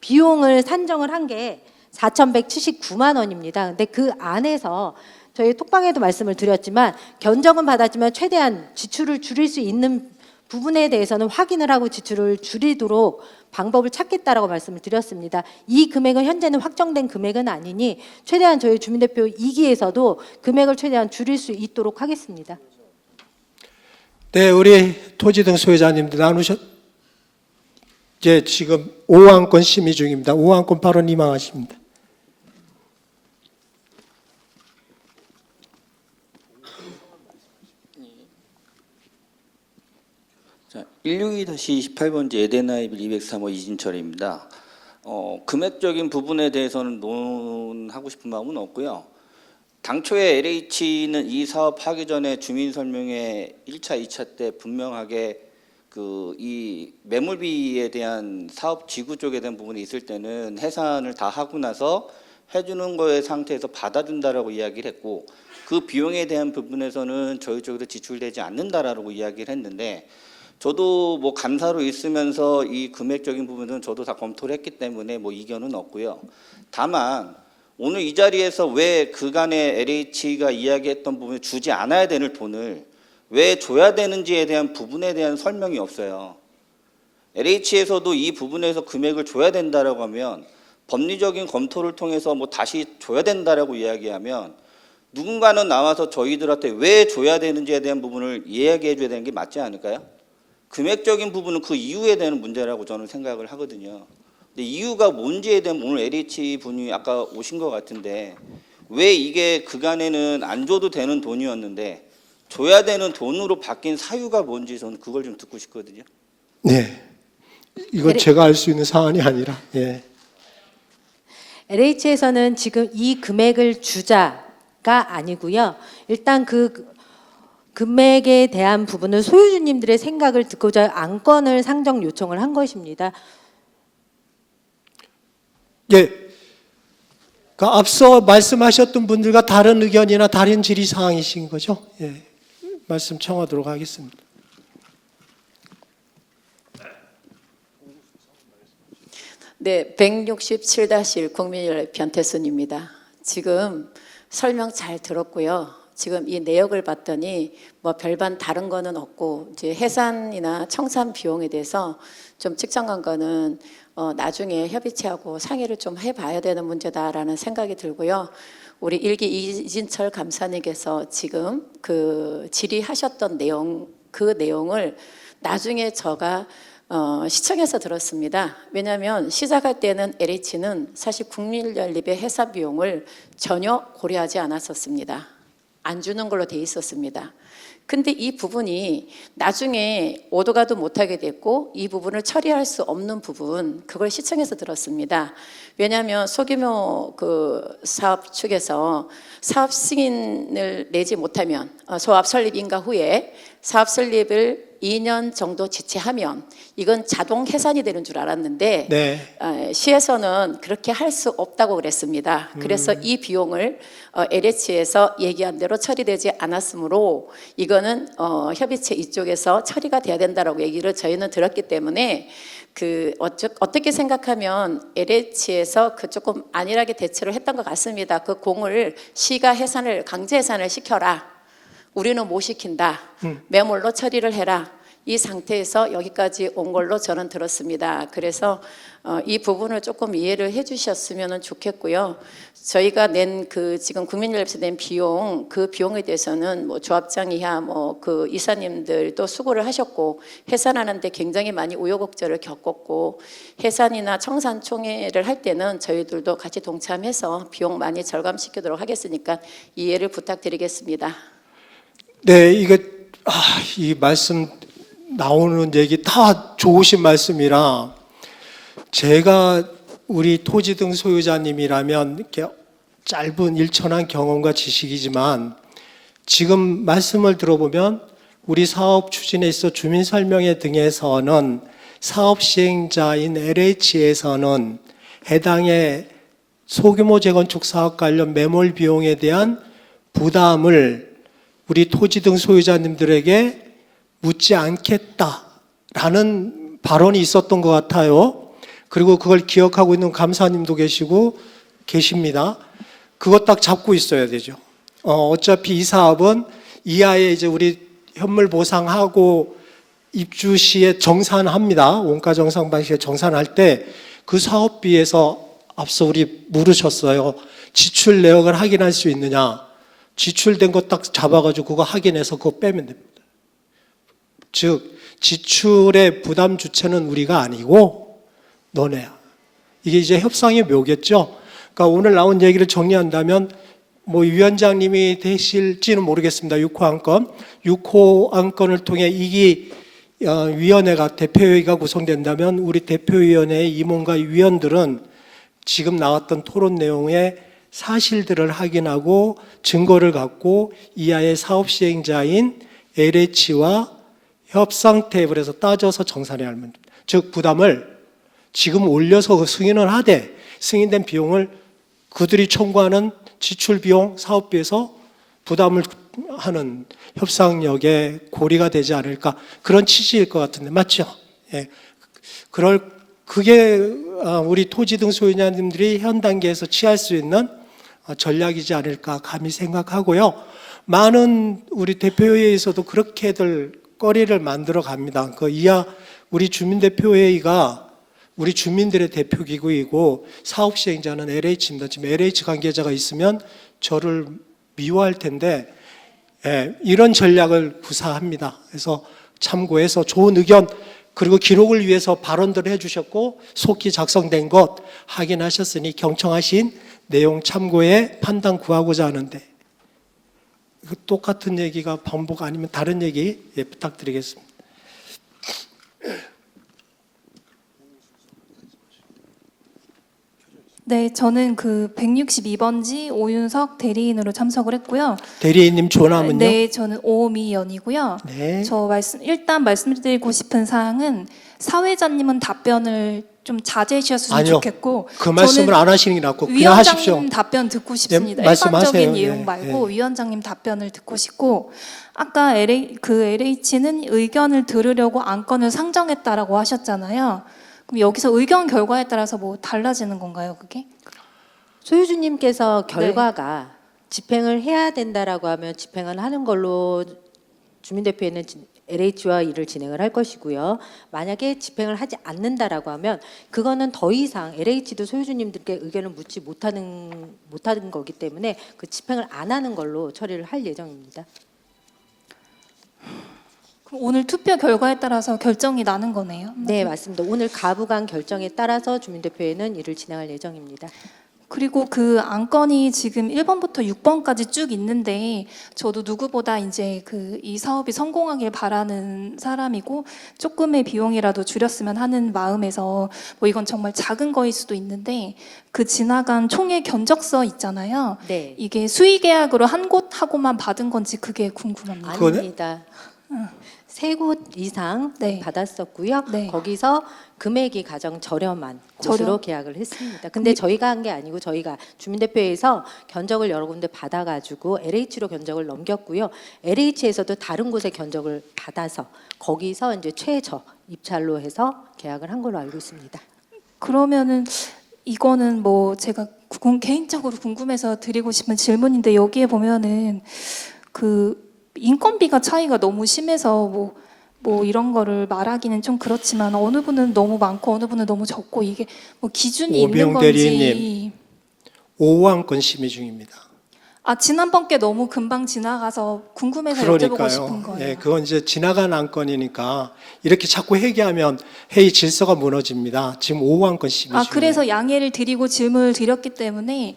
비용을 산정을 한 게 4,179만 원입니다. 근데 그 안에서 저희 톡방에도 말씀을 드렸지만 견적은 받았지만 최대한 지출을 줄일 수 있는 부분에 대해서는 확인을 하고 지출을 줄이도록 방법을 찾겠다라고 말씀을 드렸습니다. 이 금액은 현재는 확정된 금액은 아니니 최대한 저희 주민대표 2기에서도 금액을 최대한 줄일 수 있도록 하겠습니다. 네, 우리 토지 등 소유자님들 이제 지금 5안건 심의 중입니다. 5안건 발언 임항하십니다. 자, 162-18번지 에덴하이빌 203호 이진철입니다. 금액적인 부분에 대해서는 논하고 싶은 마음은 없고요. 당초에 LH는 이 사업 하기 전에 주민 설명회 1차, 2차 때 분명하게 이 매몰비에 대한 사업 지구 쪽에 대한 부분이 있을 때는 해산을 다 하고 나서 해주는 거의 상태에서 받아준다라고 이야기를 했고, 그 비용에 대한 부분에서는 저희 쪽에도 지출되지 않는다라고 이야기를 했는데, 저도 감사로 있으면서 이 금액적인 부분은 저도 다 검토를 했기 때문에 이견은 없고요. 다만 오늘 이 자리에서 왜 그간에 LH가 이야기했던 부분에 주지 않아야 되는 돈을 왜 줘야 되는지에 대한 부분에 대한 설명이 없어요. LH에서도 이 부분에서 금액을 줘야 된다라고 하면 법리적인 검토를 통해서 다시 줘야 된다라고 이야기하면 누군가는 나와서 저희들한테 왜 줘야 되는지에 대한 부분을 이야기해 줘야 되는 게 맞지 않을까요? 금액적인 부분은 그 이유에 대한 문제라고 저는 생각을 하거든요. 근데 이유가 뭔지에 대한 오늘 LH 분이 아까 오신 것 같은데 왜 이게 그간에는 안 줘도 되는 돈이었는데 줘야 되는 돈으로 바뀐 사유가 뭔지 저는 그걸 좀 듣고 싶거든요. 네, 이건 제가 알 수 있는 사안이 아니라. 예. LH에서는 지금 이 금액을 주자가 아니고요. 일단 그 금액에 대한 부분은 소유주님들의 생각을 듣고자 안건을 상정 요청을 한 것입니다. 예. 앞서 말씀하셨던 분들과 다른 의견이나 다른 질의 사항이신 거죠? 예. 말씀 청하도록 하겠습니다. 네, 167-1 국민연립 변태순입니다. 지금 설명 잘 들었고요. 지금 이 내역을 봤더니 별반 다른 거는 없고 이제 해산이나 청산 비용에 대해서 좀 측정한 거는 나중에 협의체하고 상의를 좀 해봐야 되는 문제다라는 생각이 들고요. 우리 일기 이진철 감사님께서 지금 그 질의하셨던 그 내용을 나중에 제가 시청에서 들었습니다. 왜냐하면 시작할 때는 LH는 사실 국민연립의 회사 비용을 전혀 고려하지 않았었습니다. 안 주는 걸로 돼 있었습니다. 근데 이 부분이 나중에 오도가도 못하게 됐고 이 부분을 처리할 수 없는 부분, 그걸 시청에서 들었습니다. 왜냐하면 소규모 그 사업 측에서 사업 승인을 내지 못하면 소업 설립 인가 후에 사업 설립을 2년 정도 지체하면 이건 자동 해산이 되는 줄 알았는데 네. 시에서는 그렇게 할 수 없다고 그랬습니다. 그래서 이 비용을 LH에서 얘기한 대로 처리되지 않았으므로 이거는 협의체 이쪽에서 처리가 돼야 된다라고 얘기를 저희는 들었기 때문에 그 어떻게 생각하면 LH에서 그 조금 안일하게 대처를 했던 것 같습니다. 그 공을 시가 해산을 강제 해산을 시켜라. 우리는 못 시킨다. 매몰로 처리를 해라. 이 상태에서 여기까지 온 걸로 저는 들었습니다. 그래서 이 부분을 조금 이해를 해주셨으면 좋겠고요. 저희가 낸 그 지금 국민연립에서 낸 비용, 그 비용에 대해서는 뭐 조합장 이하 뭐 그 이사님들도 수고를 하셨고 해산하는데 굉장히 많이 우여곡절을 겪었고 해산이나 청산총회를 할 때는 저희들도 같이 동참해서 비용 많이 절감시키도록 하겠으니까 이해를 부탁드리겠습니다. 네, 이 말씀 나오는 얘기 다 좋으신 말씀이라 제가 우리 토지 등 소유자님이라면 이렇게 짧은 일천한 경험과 지식이지만 지금 말씀을 들어보면 우리 사업 추진에 있어 주민 설명회 등에서는 사업 시행자인 LH에서는 해당의 소규모 재건축 사업 관련 매몰 비용에 대한 부담을 우리 토지 등 소유자님들에게 묻지 않겠다라는 발언이 있었던 것 같아요. 그리고 그걸 기억하고 있는 감사님도 계십니다. 그거 딱 잡고 있어야 되죠. 어차피 이 사업은 이하에 이제 우리 현물 보상하고 입주 시에 정산합니다. 원가 정산 방식에 정산할 때 그 사업비에서 앞서 우리 물으셨어요. 지출 내역을 확인할 수 있느냐? 지출된 거 딱 잡아가지고 그거 확인해서 그거 빼면 됩니다. 즉 지출의 부담 주체는 우리가 아니고 너네야. 이게 이제 협상의 묘겠죠. 그러니까 오늘 나온 얘기를 정리한다면 뭐 위원장님이 되실지는 모르겠습니다. 6호 안건, 6호 안건을 통해 이기 위원회가 대표회의가 구성된다면 우리 대표위원회의 임원과 위원들은 지금 나왔던 토론 내용의 사실들을 확인하고 증거를 갖고 이하의 사업 시행자인 LH와 협상 테이블에서 따져서 정산해야 합니다. 즉 부담을 지금 올려서 승인을 하되 승인된 비용을 그들이 청구하는 지출 비용 사업비에서 부담을 하는 협상력의 고리가 되지 않을까 그런 취지일 것 같은데 맞죠? 예. 그게 우리 토지 등 소유자님들이 현 단계에서 취할 수 있는 전략이지 않을까 감히 생각하고요. 많은 우리 대표회의에서도 그렇게들 거리를 만들어 갑니다. 그 이하 우리 주민대표회의가 우리 주민들의 대표기구이고 사업 시행자는 LH입니다. 지금 LH 관계자가 있으면 저를 미워할 텐데 이런 전략을 구사합니다. 그래서 참고해서 좋은 의견 그리고 기록을 위해서 발언들을 해주셨고 속기 작성된 것 확인하셨으니 경청하신 내용 참고에 판단 구하고자 하는데 똑같은 얘기가 반복 아니면 다른 얘기 부탁드리겠습니다. 네, 저는 그 162번지 오윤석 대리인으로 참석을 했고요. 대리인님 조남은요? 네, 저는 오미연이고요. 네. 일단 말씀드리고 싶은 사항은 사회자님은 답변을 좀 자제해 주셨으면 아니요. 좋겠고 그 말씀을 저는 안 하시는 게 낫고 그냥 하십시오. 위원장님 답변 듣고 싶습니다. 말씀하세요. 일반적인 내용 네, 말고 위원장님 답변을 듣고 싶고 아까 LH는 의견을 들으려고 안건을 상정했다라고 하셨잖아요. 그럼 여기서 의견 결과에 따라서 뭐 달라지는 건가요, 그게? 소유주님께서 결과가 집행을 해야 된다라고 하면 집행을 하는 걸로 주민대표회는 LH와 일을 진행을 할 것이고요. 만약에 집행을 하지 않는다라고 하면 그거는 더 이상 LH도 소유주님들께 의견을 묻지 못하는 거기 때문에 그 집행을 안 하는 걸로 처리를 할 예정입니다. 그럼 오늘 투표 결과에 따라서 결정이 나는 거네요. 네, 맞습니다. 오늘 가부강 결정에 따라서 주민대표회는 일을 진행할 예정입니다. 그리고 그 안건이 지금 1번부터 6번까지 쭉 있는데 저도 누구보다 이제 그 이 사업이 성공하길 바라는 사람이고 조금의 비용이라도 줄였으면 하는 마음에서 뭐 이건 정말 작은 거일 수도 있는데 그 지나간 총회 견적서 있잖아요. 네. 이게 수의 계약으로 한 곳하고만 받은 건지 그게 궁금합니다. 그거는? 아닙니다. 세 곳 이상 네. 받았었고요. 네. 거기서 금액이 가장 저렴한 곳으로 저렴? 계약을 했습니다. 근데 저희가 한 게 아니고 저희가 주민대표회에서 견적을 여러 군데 받아가지고 LH로 견적을 넘겼고요. LH에서도 다른 곳에 견적을 받아서 거기서 이제 최저 입찰로 해서 계약을 한 걸로 알고 있습니다. 그러면은 이거는 뭐 제가 개인적으로 궁금해서 드리고 싶은 질문인데 여기에 보면은 그 인건비가 차이가 너무 심해서 뭐 이런 거를 말하기는 좀 그렇지만 어느 분은 너무 많고 어느 분은 너무 적고 이게 뭐 기준이 있는 오병 건지. 대리님. 5호안건 심의 중입니다. 아 지난번 게 너무 금방 지나가서 궁금해서 여쭤보고 싶은 거예요. 예, 그건 이제 지나간 안건이니까 이렇게 자꾸 회귀하면 회의 질서가 무너집니다. 지금 5호안건 심의 아 중이에요. 그래서 양해를 드리고 질문을 드렸기 때문에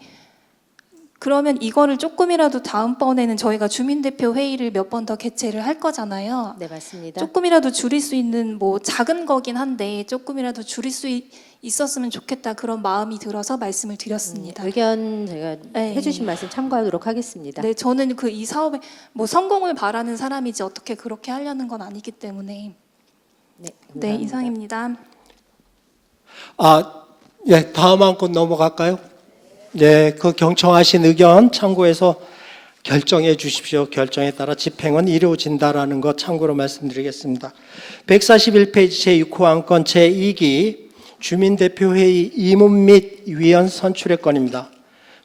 그러면 이거를 조금이라도 다음번에는 저희가 주민대표 회의를 몇 번 더 개최를 할 거잖아요. 네, 맞습니다. 조금이라도 줄일 수 있는 뭐 작은 거긴 한데 조금이라도 줄일 수 있었으면 좋겠다 그런 마음이 들어서 말씀을 드렸습니다. 의견 제가 네. 해주신 말씀 참고하도록 하겠습니다. 네, 저는 그 이 사업에 뭐 성공을 바라는 사람이지 어떻게 그렇게 하려는 건 아니기 때문에 네, 네 감사합니다. 이상입니다. 예, 다음 안건 넘어갈까요? 네, 그 경청하신 의견 참고해서 결정해 주십시오. 결정에 따라 집행은 이루어진다라는 것 참고로 말씀드리겠습니다. 141페이지 제6호 안건 제2기 주민대표회의 임원 및 위원 선출의 건입니다.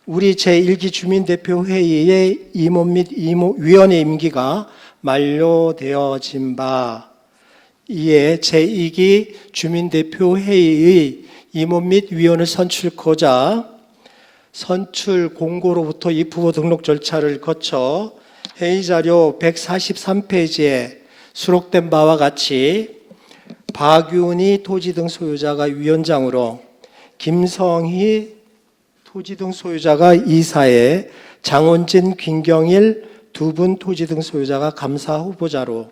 우리 제1기 주민대표회의의 임원 및 위원의 임기가 만료되어진 바 이에 제2기 주민대표회의의 임원 및 위원을 선출코자 선출 공고로부터 입후보 등록 절차를 거쳐 회의자료 143페이지에 수록된 바와 같이 박윤희 토지 등 소유자가 위원장으로 김성희 토지 등 소유자가 이사에 장원진, 김경일 두 분 토지 등 소유자가 감사 후보자로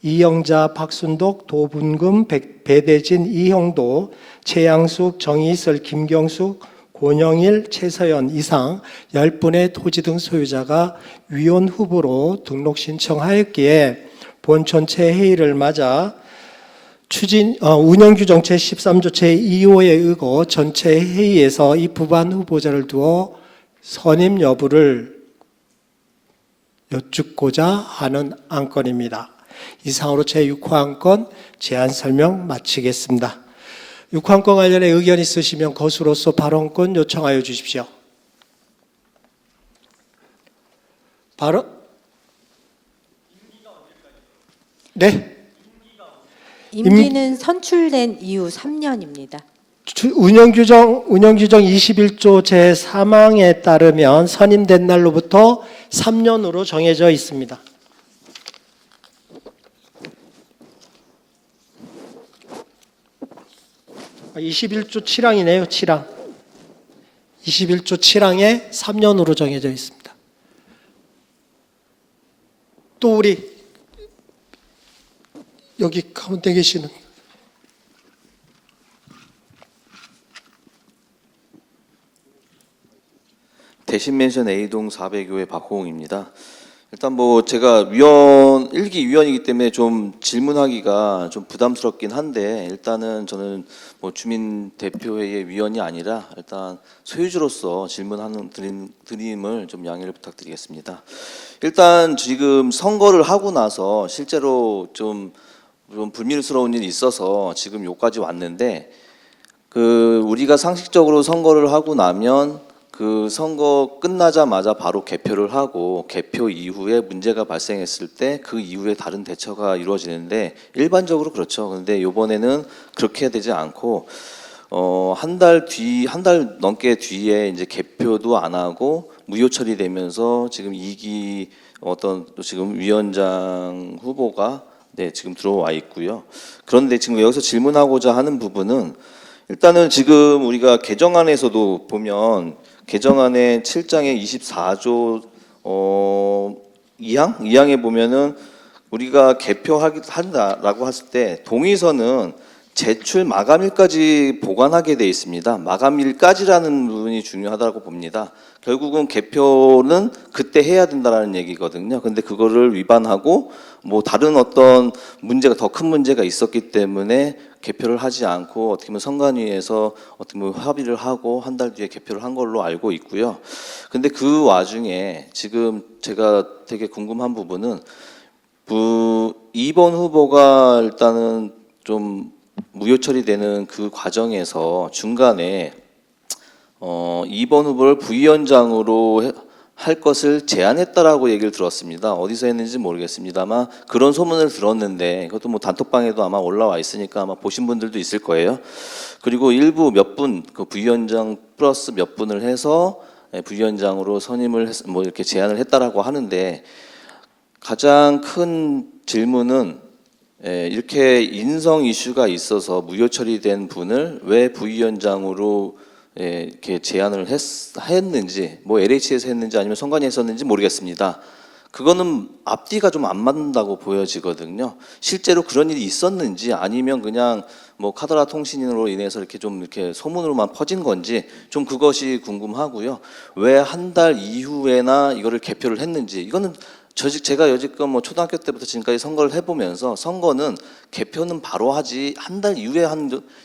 이영자, 박순독, 도분금, 배대진, 이형도, 최양숙, 정희슬, 김경숙, 권영일, 최서연 이상 10분의 토지 등 소유자가 위원 후보로 등록 신청하였기에 본 전체 회의를 맞아 운영규정 제13조 제2호에 의거 전체 회의에서 입후보한 후보자를 두어 선임 여부를 여쭙고자 하는 안건입니다. 이상으로 제6호 안건 제안 설명 마치겠습니다. 6호안건 관련해 의견 있으시면 거수로서 발언권 요청하여 주십시오. 발언? 네. 임기는 선출된 이후 3년입니다. 운영규정 21조 제3항에 따르면 선임된 날로부터 3년으로 정해져 있습니다. 21조 7항이네요. 7항. 21조 7항에 3년으로 정해져 있습니다. 또 우리 여기 가운데 계시는 대신맨션 A동 400호의 박호웅입니다. 일단 뭐 제가 위원 1기 위원이기 때문에 좀 질문하기가 좀 부담스럽긴 한데 일단은 저는 뭐 주민 대표회의 위원이 아니라 일단 소유주로서 질문하는 드림을 좀 양해를 부탁드리겠습니다. 일단 지금 선거를 하고 나서 실제로 좀 불미스러운 일이 있어서 지금 여기까지 왔는데 그 우리가 상식적으로 선거를 하고 나면 그 선거 끝나자마자 바로 개표를 하고 개표 이후에 문제가 발생했을 때 그 이후에 다른 대처가 이루어지는데 일반적으로 그렇죠. 그런데 이번에는 그렇게 되지 않고 한 달 넘게 뒤에 이제 개표도 안 하고 무효 처리되면서 지금 2기 어떤 또 지금 위원장 후보가 지금 들어와 있고요. 그런데 지금 여기서 질문하고자 하는 부분은 일단은 지금 우리가 개정안에서도 보면 개정안의 7장의 24조 2항에 보면은 우리가 개표한다라고 했을 때 동의서는 제출 마감일까지 보관하게 돼 있습니다. 마감일까지라는 부분이 중요하다고 봅니다. 결국은 개표는 그때 해야 된다라는 얘기거든요. 근데 그거를 위반하고 뭐 다른 어떤 문제가 더 큰 문제가 있었기 때문에 개표를 하지 않고 어떻게 보면 선관위에서 어떻게 보면 합의를 하고 한 달 뒤에 개표를 한 걸로 알고 있고요. 근데 그 와중에 지금 제가 되게 궁금한 부분은 2번 후보가 일단은 좀 무효 처리되는 그 과정에서 중간에 2번 후보를 부위원장으로 할 것을 제안했다라고 얘기를 들었습니다. 어디서 했는지 모르겠습니다만 그런 소문을 들었는데 이것도 뭐 단톡방에도 아마 올라와 있으니까 아마 보신 분들도 있을 거예요. 그리고 일부 몇 분 그 부위원장 플러스 몇 분을 해서 부위원장으로 선임을 뭐 이렇게 제안을 했다라고 하는데 가장 큰 질문은 이렇게 인성 이슈가 있어서 무효 처리된 분을 왜 부위원장으로 이렇게 제안을 했는지, 뭐 LH에서 했는지 아니면 선관위에서 했는지 모르겠습니다. 그거는 앞뒤가 좀 안 맞는다고 보여지거든요. 실제로 그런 일이 있었는지 아니면 그냥 뭐 카더라 통신으로 인해서 이렇게 좀 이렇게 소문으로만 퍼진 건지 좀 그것이 궁금하고요. 왜 한 달 이후에나 이거를 개표를 했는지 이거는 제가 여지껏 뭐 초등학교 때부터 지금까지 선거를 해보면서 선거는 개표는 바로 하지 한 달 이후에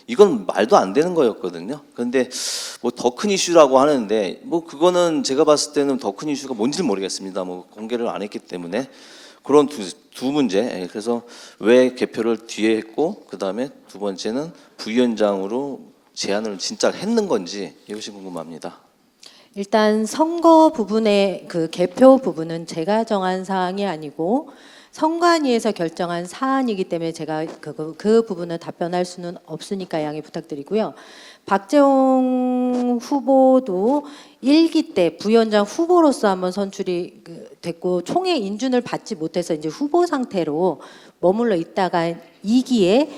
이건 말도 안 되는 거였거든요. 그런데 뭐 더 큰 이슈라고 하는데 뭐 그거는 제가 봤을 때는 더 큰 이슈가 뭔지는 모르겠습니다. 뭐 공개를 안 했기 때문에 그런 두 문제. 그래서 왜 개표를 뒤에 했고 그 다음에 두 번째는 부위원장으로 제안을 진짜 했는 건지 이것이 궁금합니다. 일단 선거 부분의 그 개표 부분은 제가 정한 사항이 아니고 선관위에서 결정한 사안이기 때문에 제가 그 부분을 답변할 수는 없으니까 양해 부탁드리고요. 박재홍 후보도 1기 때 부위원장 후보로서 한번 선출이 됐고 총회 인준을 받지 못해서 이제 후보 상태로 머물러 있다가 2기에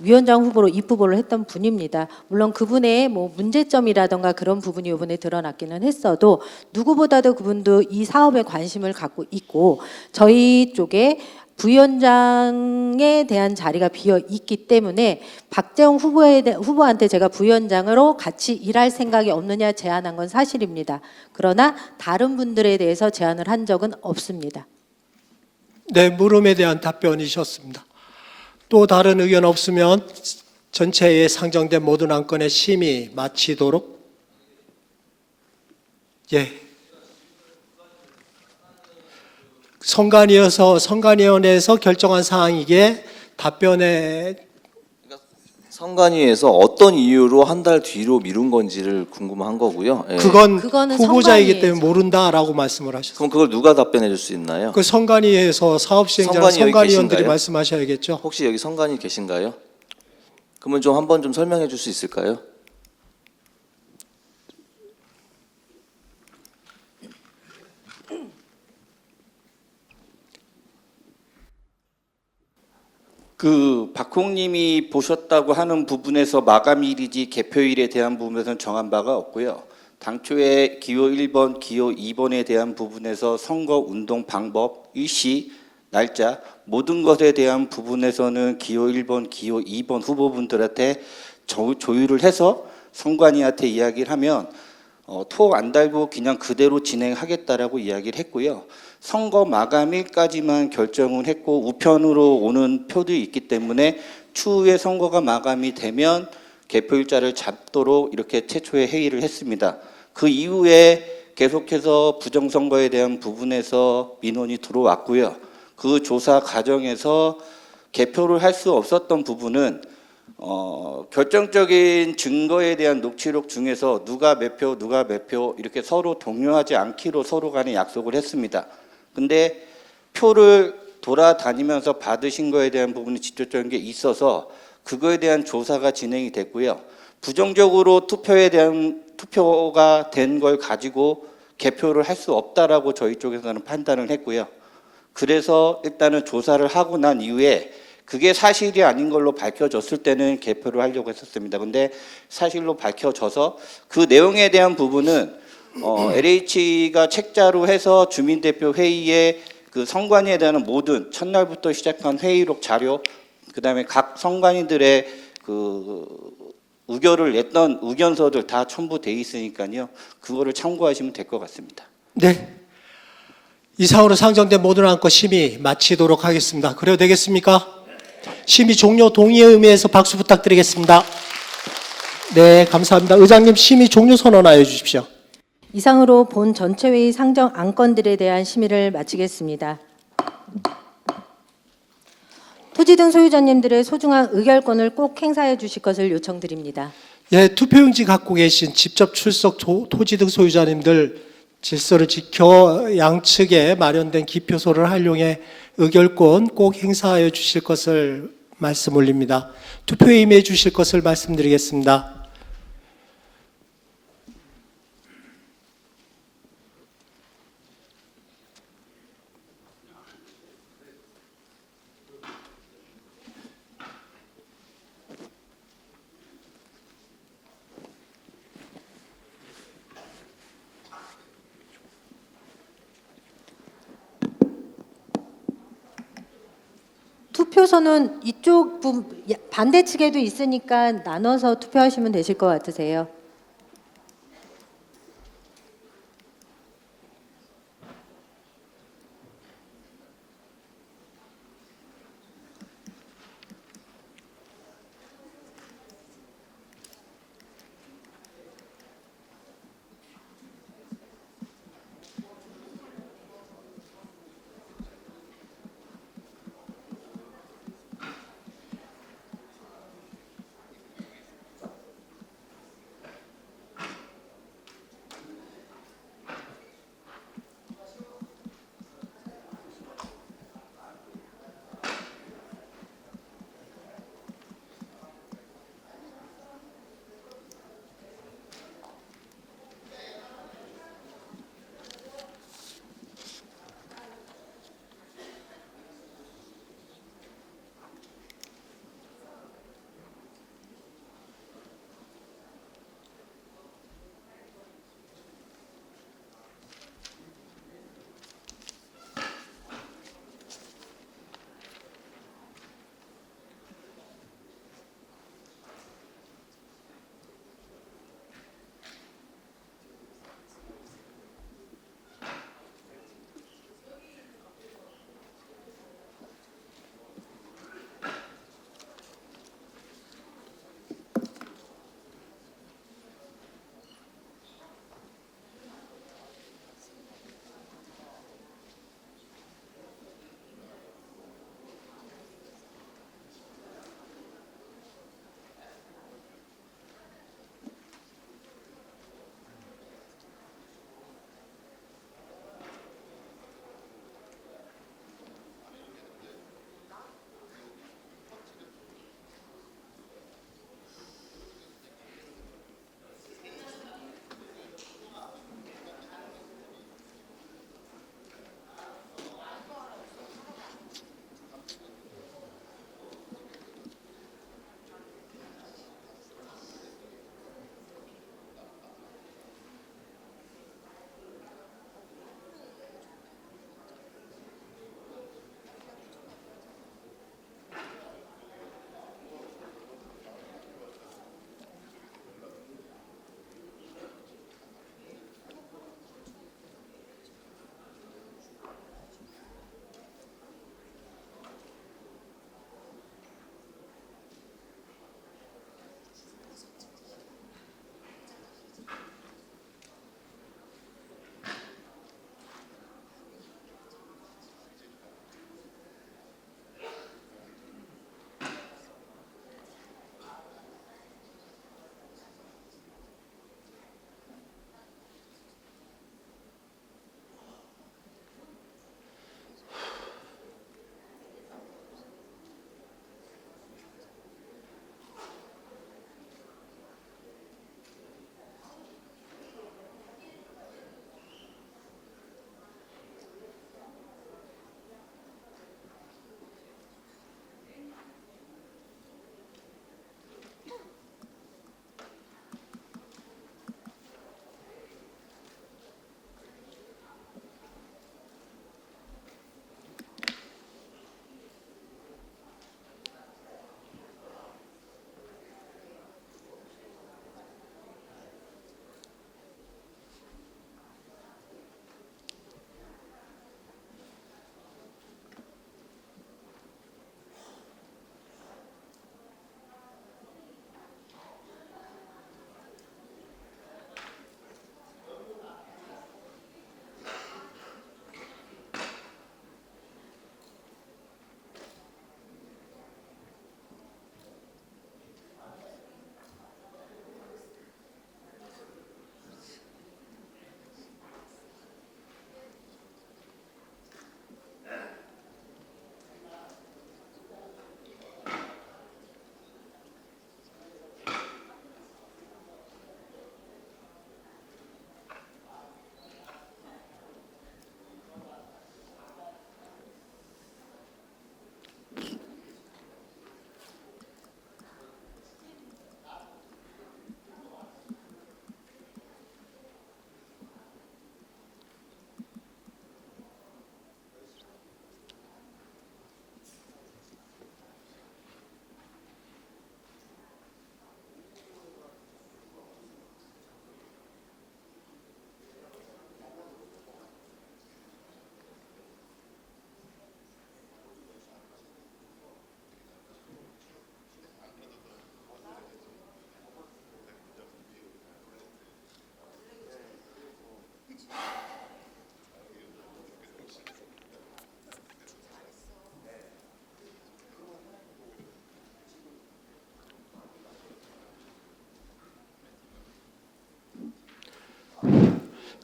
위원장 후보로 입후보를 했던 분입니다. 물론 그분의 뭐 문제점이라던가 그런 부분이 이번에 드러났기는 했어도 누구보다도 그분도 이 사업에 관심을 갖고 있고 저희 쪽에 부위원장에 대한 자리가 비어 있기 때문에 박재홍 후보한테 제가 부위원장으로 같이 일할 생각이 없느냐 제안한 건 사실입니다. 그러나 다른 분들에 대해서 제안을 한 적은 없습니다. 네, 물음에 대한 답변이셨습니다. 또 다른 의견 없으면 전체에 상정된 모든 안건의 심의 마치도록. 선관위원회에서 결정한 사항이기에 답변에 선관위에서 어떤 이유로 한 달 뒤로 미룬 건지를 궁금한 거고요. 그거는 후보자이기 선관위에서. 때문에 모른다라고 말씀을 하셨어요. 그럼 그걸 누가 답변해 줄 수 있나요? 그 선관위에서 사업시행자는 선관위 여기 선관위원들이 계신가요? 말씀하셔야겠죠. 혹시 여기 선관위 계신가요? 그러면 좀 한번 좀 설명해 줄 수 있을까요? 그 박홍님이 보셨다고 하는 부분에서 마감일이지 개표일에 대한 부분에서는 정한 바가 없고요. 당초에 기호 1번, 기호 2번에 대한 부분에서 선거 운동 방법, 일시, 날짜 모든 것에 대한 부분에서는 기호 1번, 기호 2번 후보분들한테 조율을 해서 선관위한테 이야기를 하면 토 안 달고 그냥 그대로 진행하겠다라고 이야기를 했고요. 선거 마감일까지만 결정을 했고 우편으로 오는 표도 있기 때문에 추후에 선거가 마감이 되면 개표일자를 잡도록 이렇게 최초에 회의를 했습니다. 그 이후에 계속해서 부정선거에 대한 부분에서 민원이 들어왔고요. 그 조사 과정에서 개표를 할 수 없었던 부분은 결정적인 증거에 대한 녹취록 중에서 누가 몇 표 이렇게 서로 동료하지 않기로 서로 간에 약속을 했습니다. 근데 표를 돌아다니면서 받으신 거에 대한 부분이 직접적인 게 있어서 그거에 대한 조사가 진행이 됐고요. 부정적으로 투표가 된 걸 가지고 개표를 할 수 없다라고 저희 쪽에서는 판단을 했고요. 그래서 일단은 조사를 하고 난 이후에 그게 사실이 아닌 걸로 밝혀졌을 때는 개표를 하려고 했었습니다. 근데 사실로 밝혀져서 그 내용에 대한 부분은 LH가 책자로 해서 주민대표 회의에 그 선관위에 대한 모든 첫날부터 시작한 회의록 자료, 그다음에 각 선관위들의 그 의결을 냈던 의견서들 다 첨부돼 있으니까요. 그거를 참고하시면 될 것 같습니다. 네. 이상으로 상정된 모든 안건 심의 마치도록 하겠습니다. 그래도 되겠습니까? 심의 종료 동의의 의미에서 박수 부탁드리겠습니다. 네, 감사합니다. 의장님 심의 종료 선언하여 주십시오. 이상으로 본 전체 회의 상정 안건들에 대한 심의를 마치겠습니다. 토지 등 소유자님들의 소중한 의결권을 꼭 행사해 주실 것을 요청드립니다. 예, 투표용지 갖고 계신 직접 출석 토지 등 소유자님들 질서를 지켜 양측에 마련된 기표소를 활용해 의결권 꼭 행사하여 주실 것을 말씀 올립니다. 투표에 임해 주실 것을 말씀드리겠습니다. 투표소는 이쪽 반대측에도 있으니까 나눠서 투표하시면 되실 것 같으세요.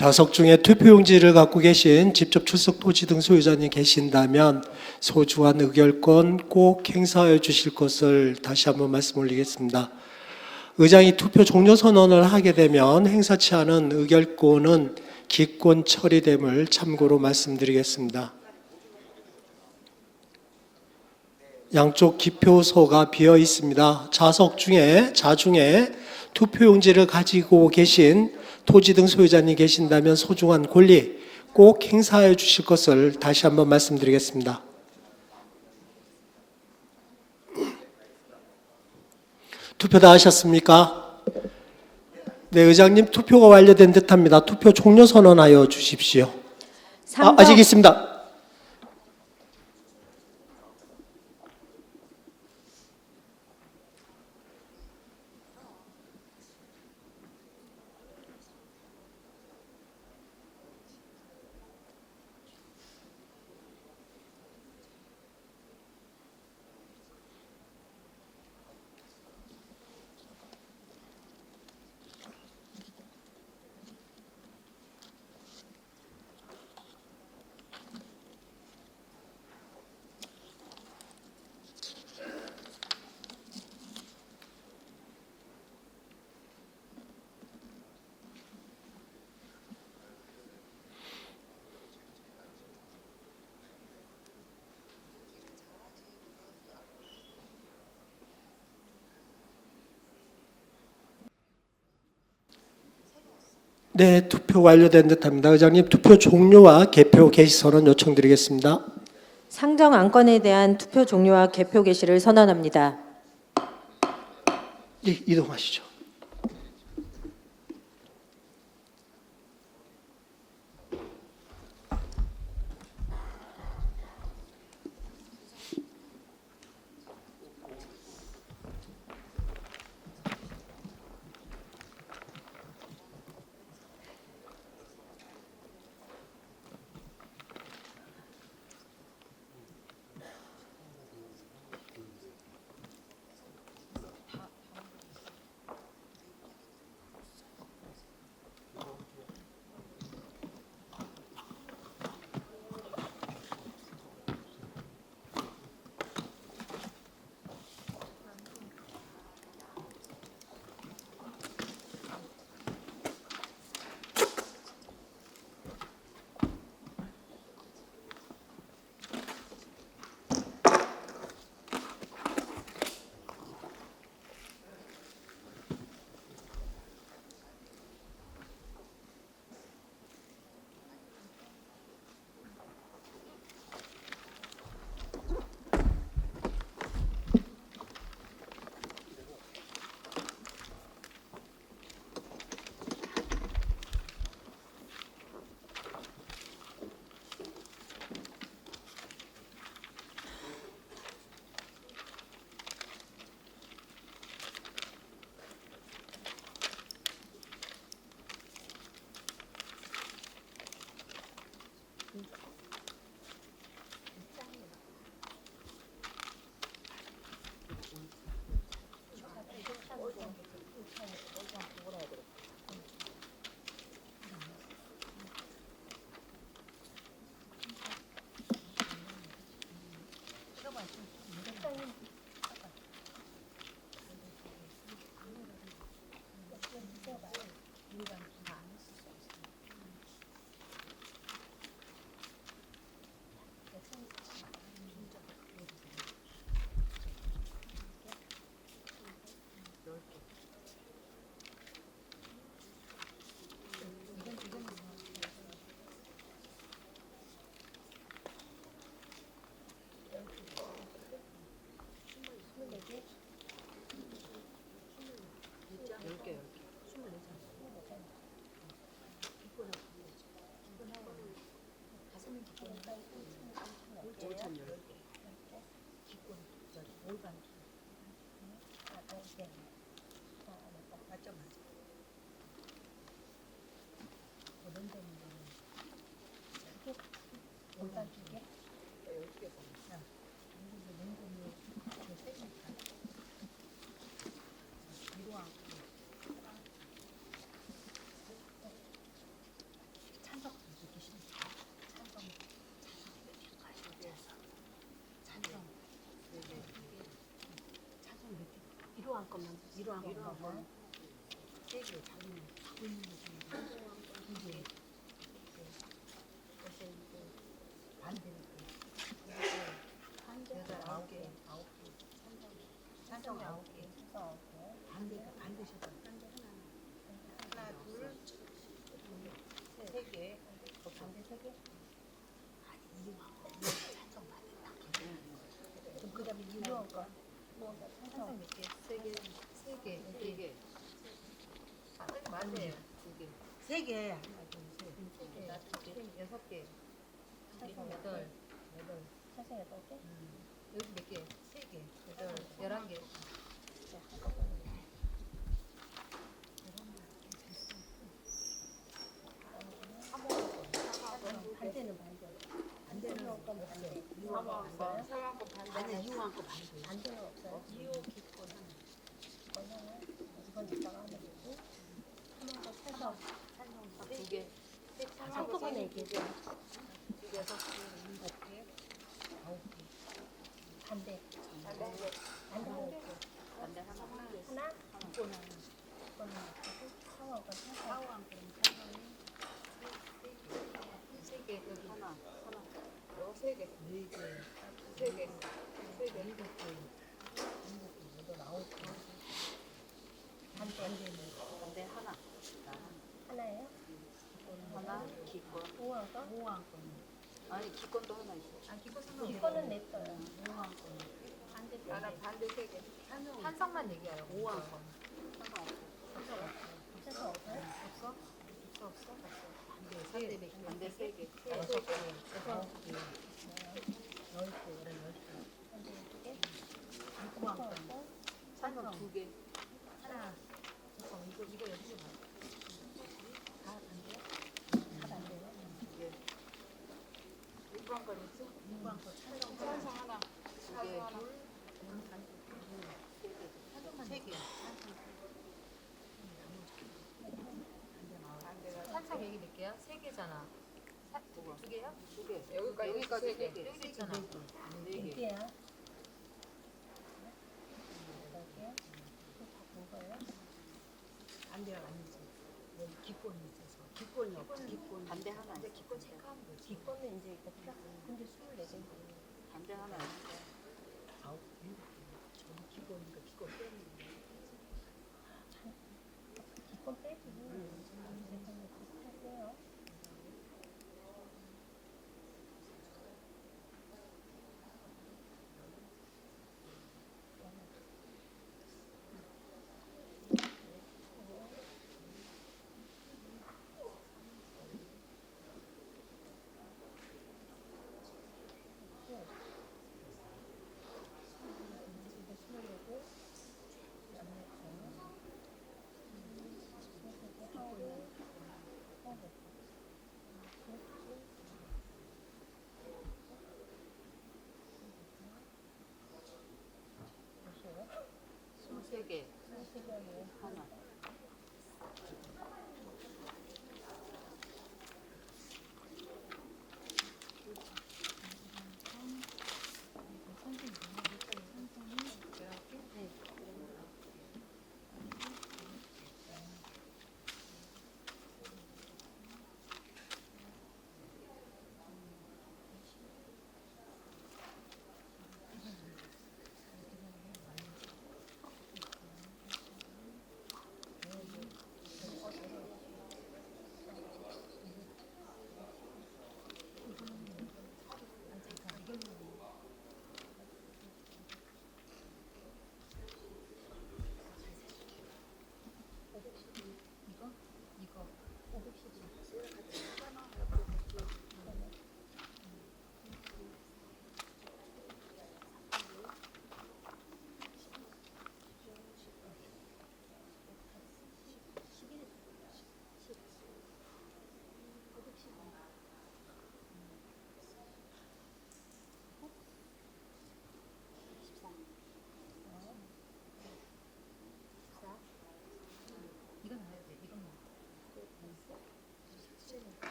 좌석 중에 투표용지를 갖고 계신 직접 출석 토지 등 소유자님 계신다면 소중한 의결권 꼭 행사해 주실 것을 다시 한번 말씀 올리겠습니다. 의장이 투표 종료 선언을 하게 되면 행사치 않은 의결권은 기권 처리됨을 참고로 말씀드리겠습니다. 양쪽 기표소가 비어 있습니다. 좌석 중에 좌중에 투표용지를 가지고 계신 토지 등 소유자님 계신다면 소중한 권리 꼭 행사해 주실 것을 다시 한번 말씀드리겠습니다. 투표 다 하셨습니까? 네, 의장님 투표가 완료된 듯합니다. 투표 종료 선언하여 주십시오. 아직 있습니다. 네, 투표 완료된 듯합니다. 의장님 투표 종료와 개표 개시 선언 요청드리겠습니다. 상정 안건에 대한 투표 종료와 개표 개시를 선언합니다. 이동하시죠.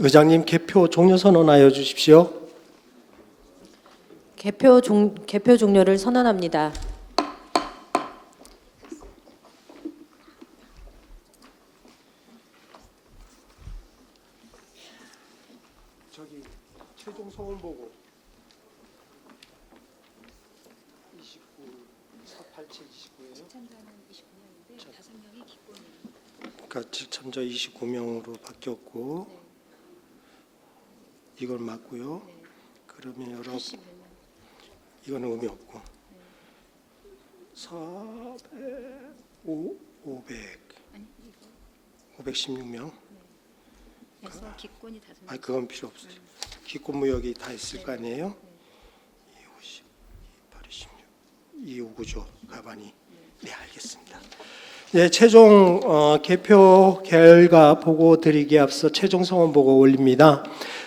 의장님 개표 종료 선언하여 주십시오. 개표 종료를 선언합니다. 저기 최종 소원 보고 29, 487, 29예요? 그러니까 직참자 29명으로 바뀌었고 이걸 맞고요. 그러면 여러 이거는 의미 없고 516명. 그래서 기권이 다섯 명. 아 그건 필요 없어요. 기권무역이 다 있을 거 아니에요? 250, 286, 259조 가반이. 네 알겠습니다. 네 최종 개표 결과 보고 드리기에 앞서 최종 성원 보고 올립니다.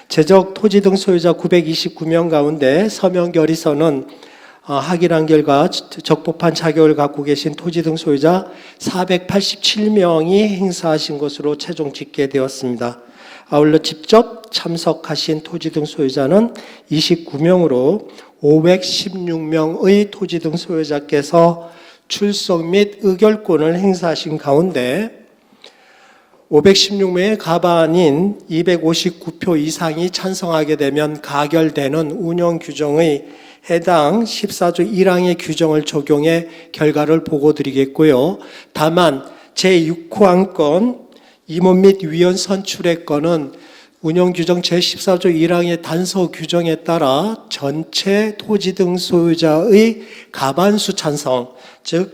제적 토지 등 소유자 929명 가운데 서명 결의서는 확인한 결과 적법한 자격을 갖고 계신 토지 등 소유자 487명이 행사하신 것으로 최종 집계되었습니다. 아울러 직접 참석하신 토지 등 소유자는 29명으로 516명의 토지 등 소유자께서 출석 및 의결권을 행사하신 가운데 516명의 가반인 259표 이상이 찬성하게 되면 가결되는 운영 규정의 해당 14조 1항의 규정을 적용해 결과를 보고드리겠고요. 다만 제6호 안건 임원 및 위원 선출의 건은 운영규정 제14조 1항의 단서 규정에 따라 전체 토지 등 소유자의 가반수 찬성, 즉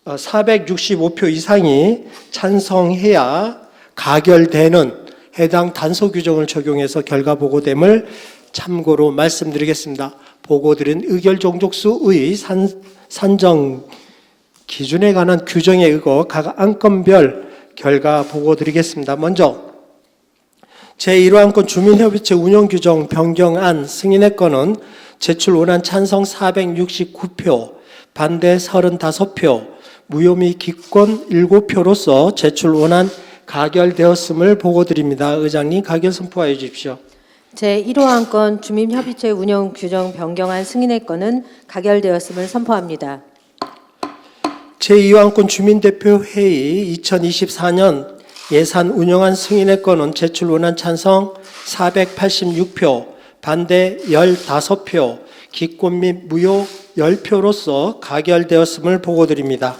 465표 이상이 찬성해야 가결되는 해당 단서 규정을 적용해서 결과 보고됨을 참고로 말씀드리겠습니다. 보고드린 의결 종족수의 산정 기준에 관한 규정에 의거 각 안건별 결과 보고드리겠습니다. 먼저 제1호 안건 주민협의체 운영규정 변경안 승인의 건은 제출 원안 찬성 469표, 반대 35표, 무효 및 기권 7표로서 제출 원안 가결되었음을 보고드립니다. 의장님 가결 선포하여 주십시오. 제1호 안건 주민협의체 운영 규정 변경안 승인의 건은 가결되었음을 선포합니다. 제2호 안건 주민대표회의 2024년 예산 운영안 승인의 건은 제출 원안 찬성 486표, 반대 15표, 기권 및 무효 10표로서 가결되었음을 보고드립니다.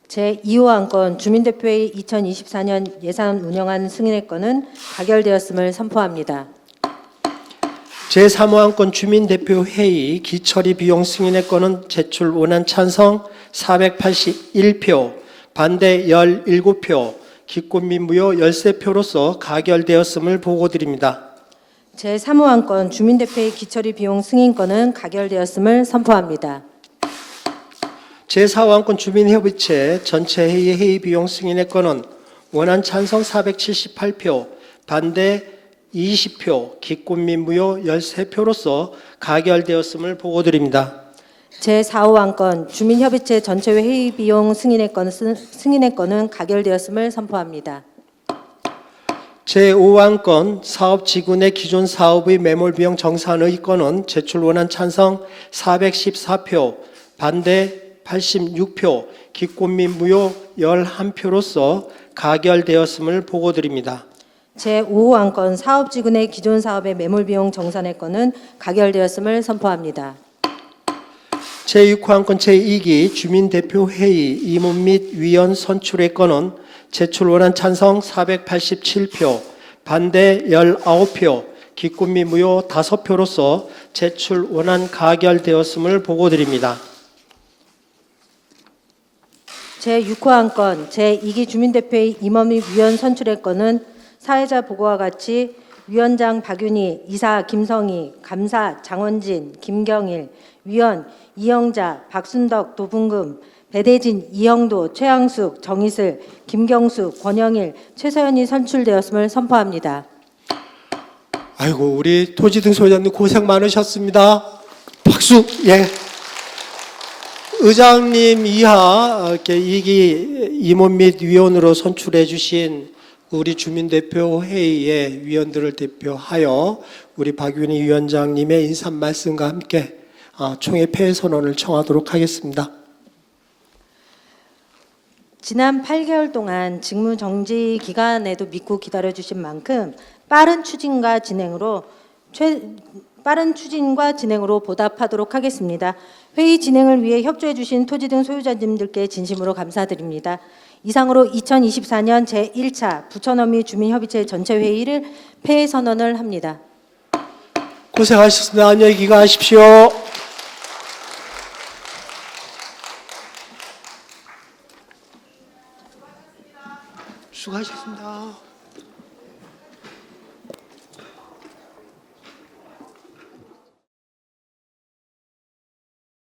제2호 안건 주민대표회의 2024년 예산 운영안 승인의 건은 가결되었음을 선포합니다. 제3호 안건 주민대표회의 기처리 비용 승인의 건은 제출 원안 찬성 481표, 반대 17표, 기권 및 무효 13표로서 가결되었음을 보고드립니다. 제3호 안건 주민대표회의 기처리 비용 승인 건은 가결되었음을 선포합니다. 제4호 안건 주민협의체 전체 회의 비용 승인의 건은 원안 찬성 478표, 반대 20표, 기권 및 무효 13표로서 가결되었음을 보고드립니다. 제4호 안건 주민협의체 전체 회의 비용 승인의 건은 가결되었음을 선포합니다. 제5호 안건 사업지구 내 기존 사업의 매몰 비용 정산의 건은 제출 원안 찬성 414표, 반대 86표, 기권 및 무효 11표로서 가결되었음을 보고드립니다. 제5호 안건 사업지구 내 기존 사업의 매몰 비용 정산의 건은 가결되었음을 선포합니다. 제6호 안건 제2기 주민대표회의 임원 및 위원 선출의 건은 제출 원안 찬성 487표, 반대 19표, 기권 및 무효 5표로서 제출 원안 가결되었음을 보고드립니다. 제6호 안건 제2기 주민대표회의 임원 및 위원 선출의 건은 사회자 보고와 같이 위원장 박윤희, 이사 김성희, 감사 장원진, 김경일, 위원 이영자, 박순덕, 도분금, 배대진, 이영도, 최양숙, 정희슬, 김경수, 권영일, 최서연이 선출되었음을 선포합니다. 아이고, 우리 토지 등 소유자님 고생 많으셨습니다. 박수. 예. 의장님 이하 이렇게 이기 임원 및 위원으로 선출해 주신 우리 주민대표 회의의 위원들을 대표하여 우리 박윤희 위원장님의 인사 말씀과 함께 총회 폐회 선언을 청하도록 하겠습니다. 지난 8개월 동안 직무 정지 기간에도 믿고 기다려주신 만큼 빠른 추진과 진행으로 보답하도록 하겠습니다. 회의 진행을 위해 협조해 주신 토지 등 소유자님들께 진심으로 감사드립니다. 이상으로 2024년 제1차 부천어미 주민협의체 전체 회의를 폐회 선언을 합니다. 고생하셨습니다. 안녕히 귀가하십시오. 수고하셨습니다.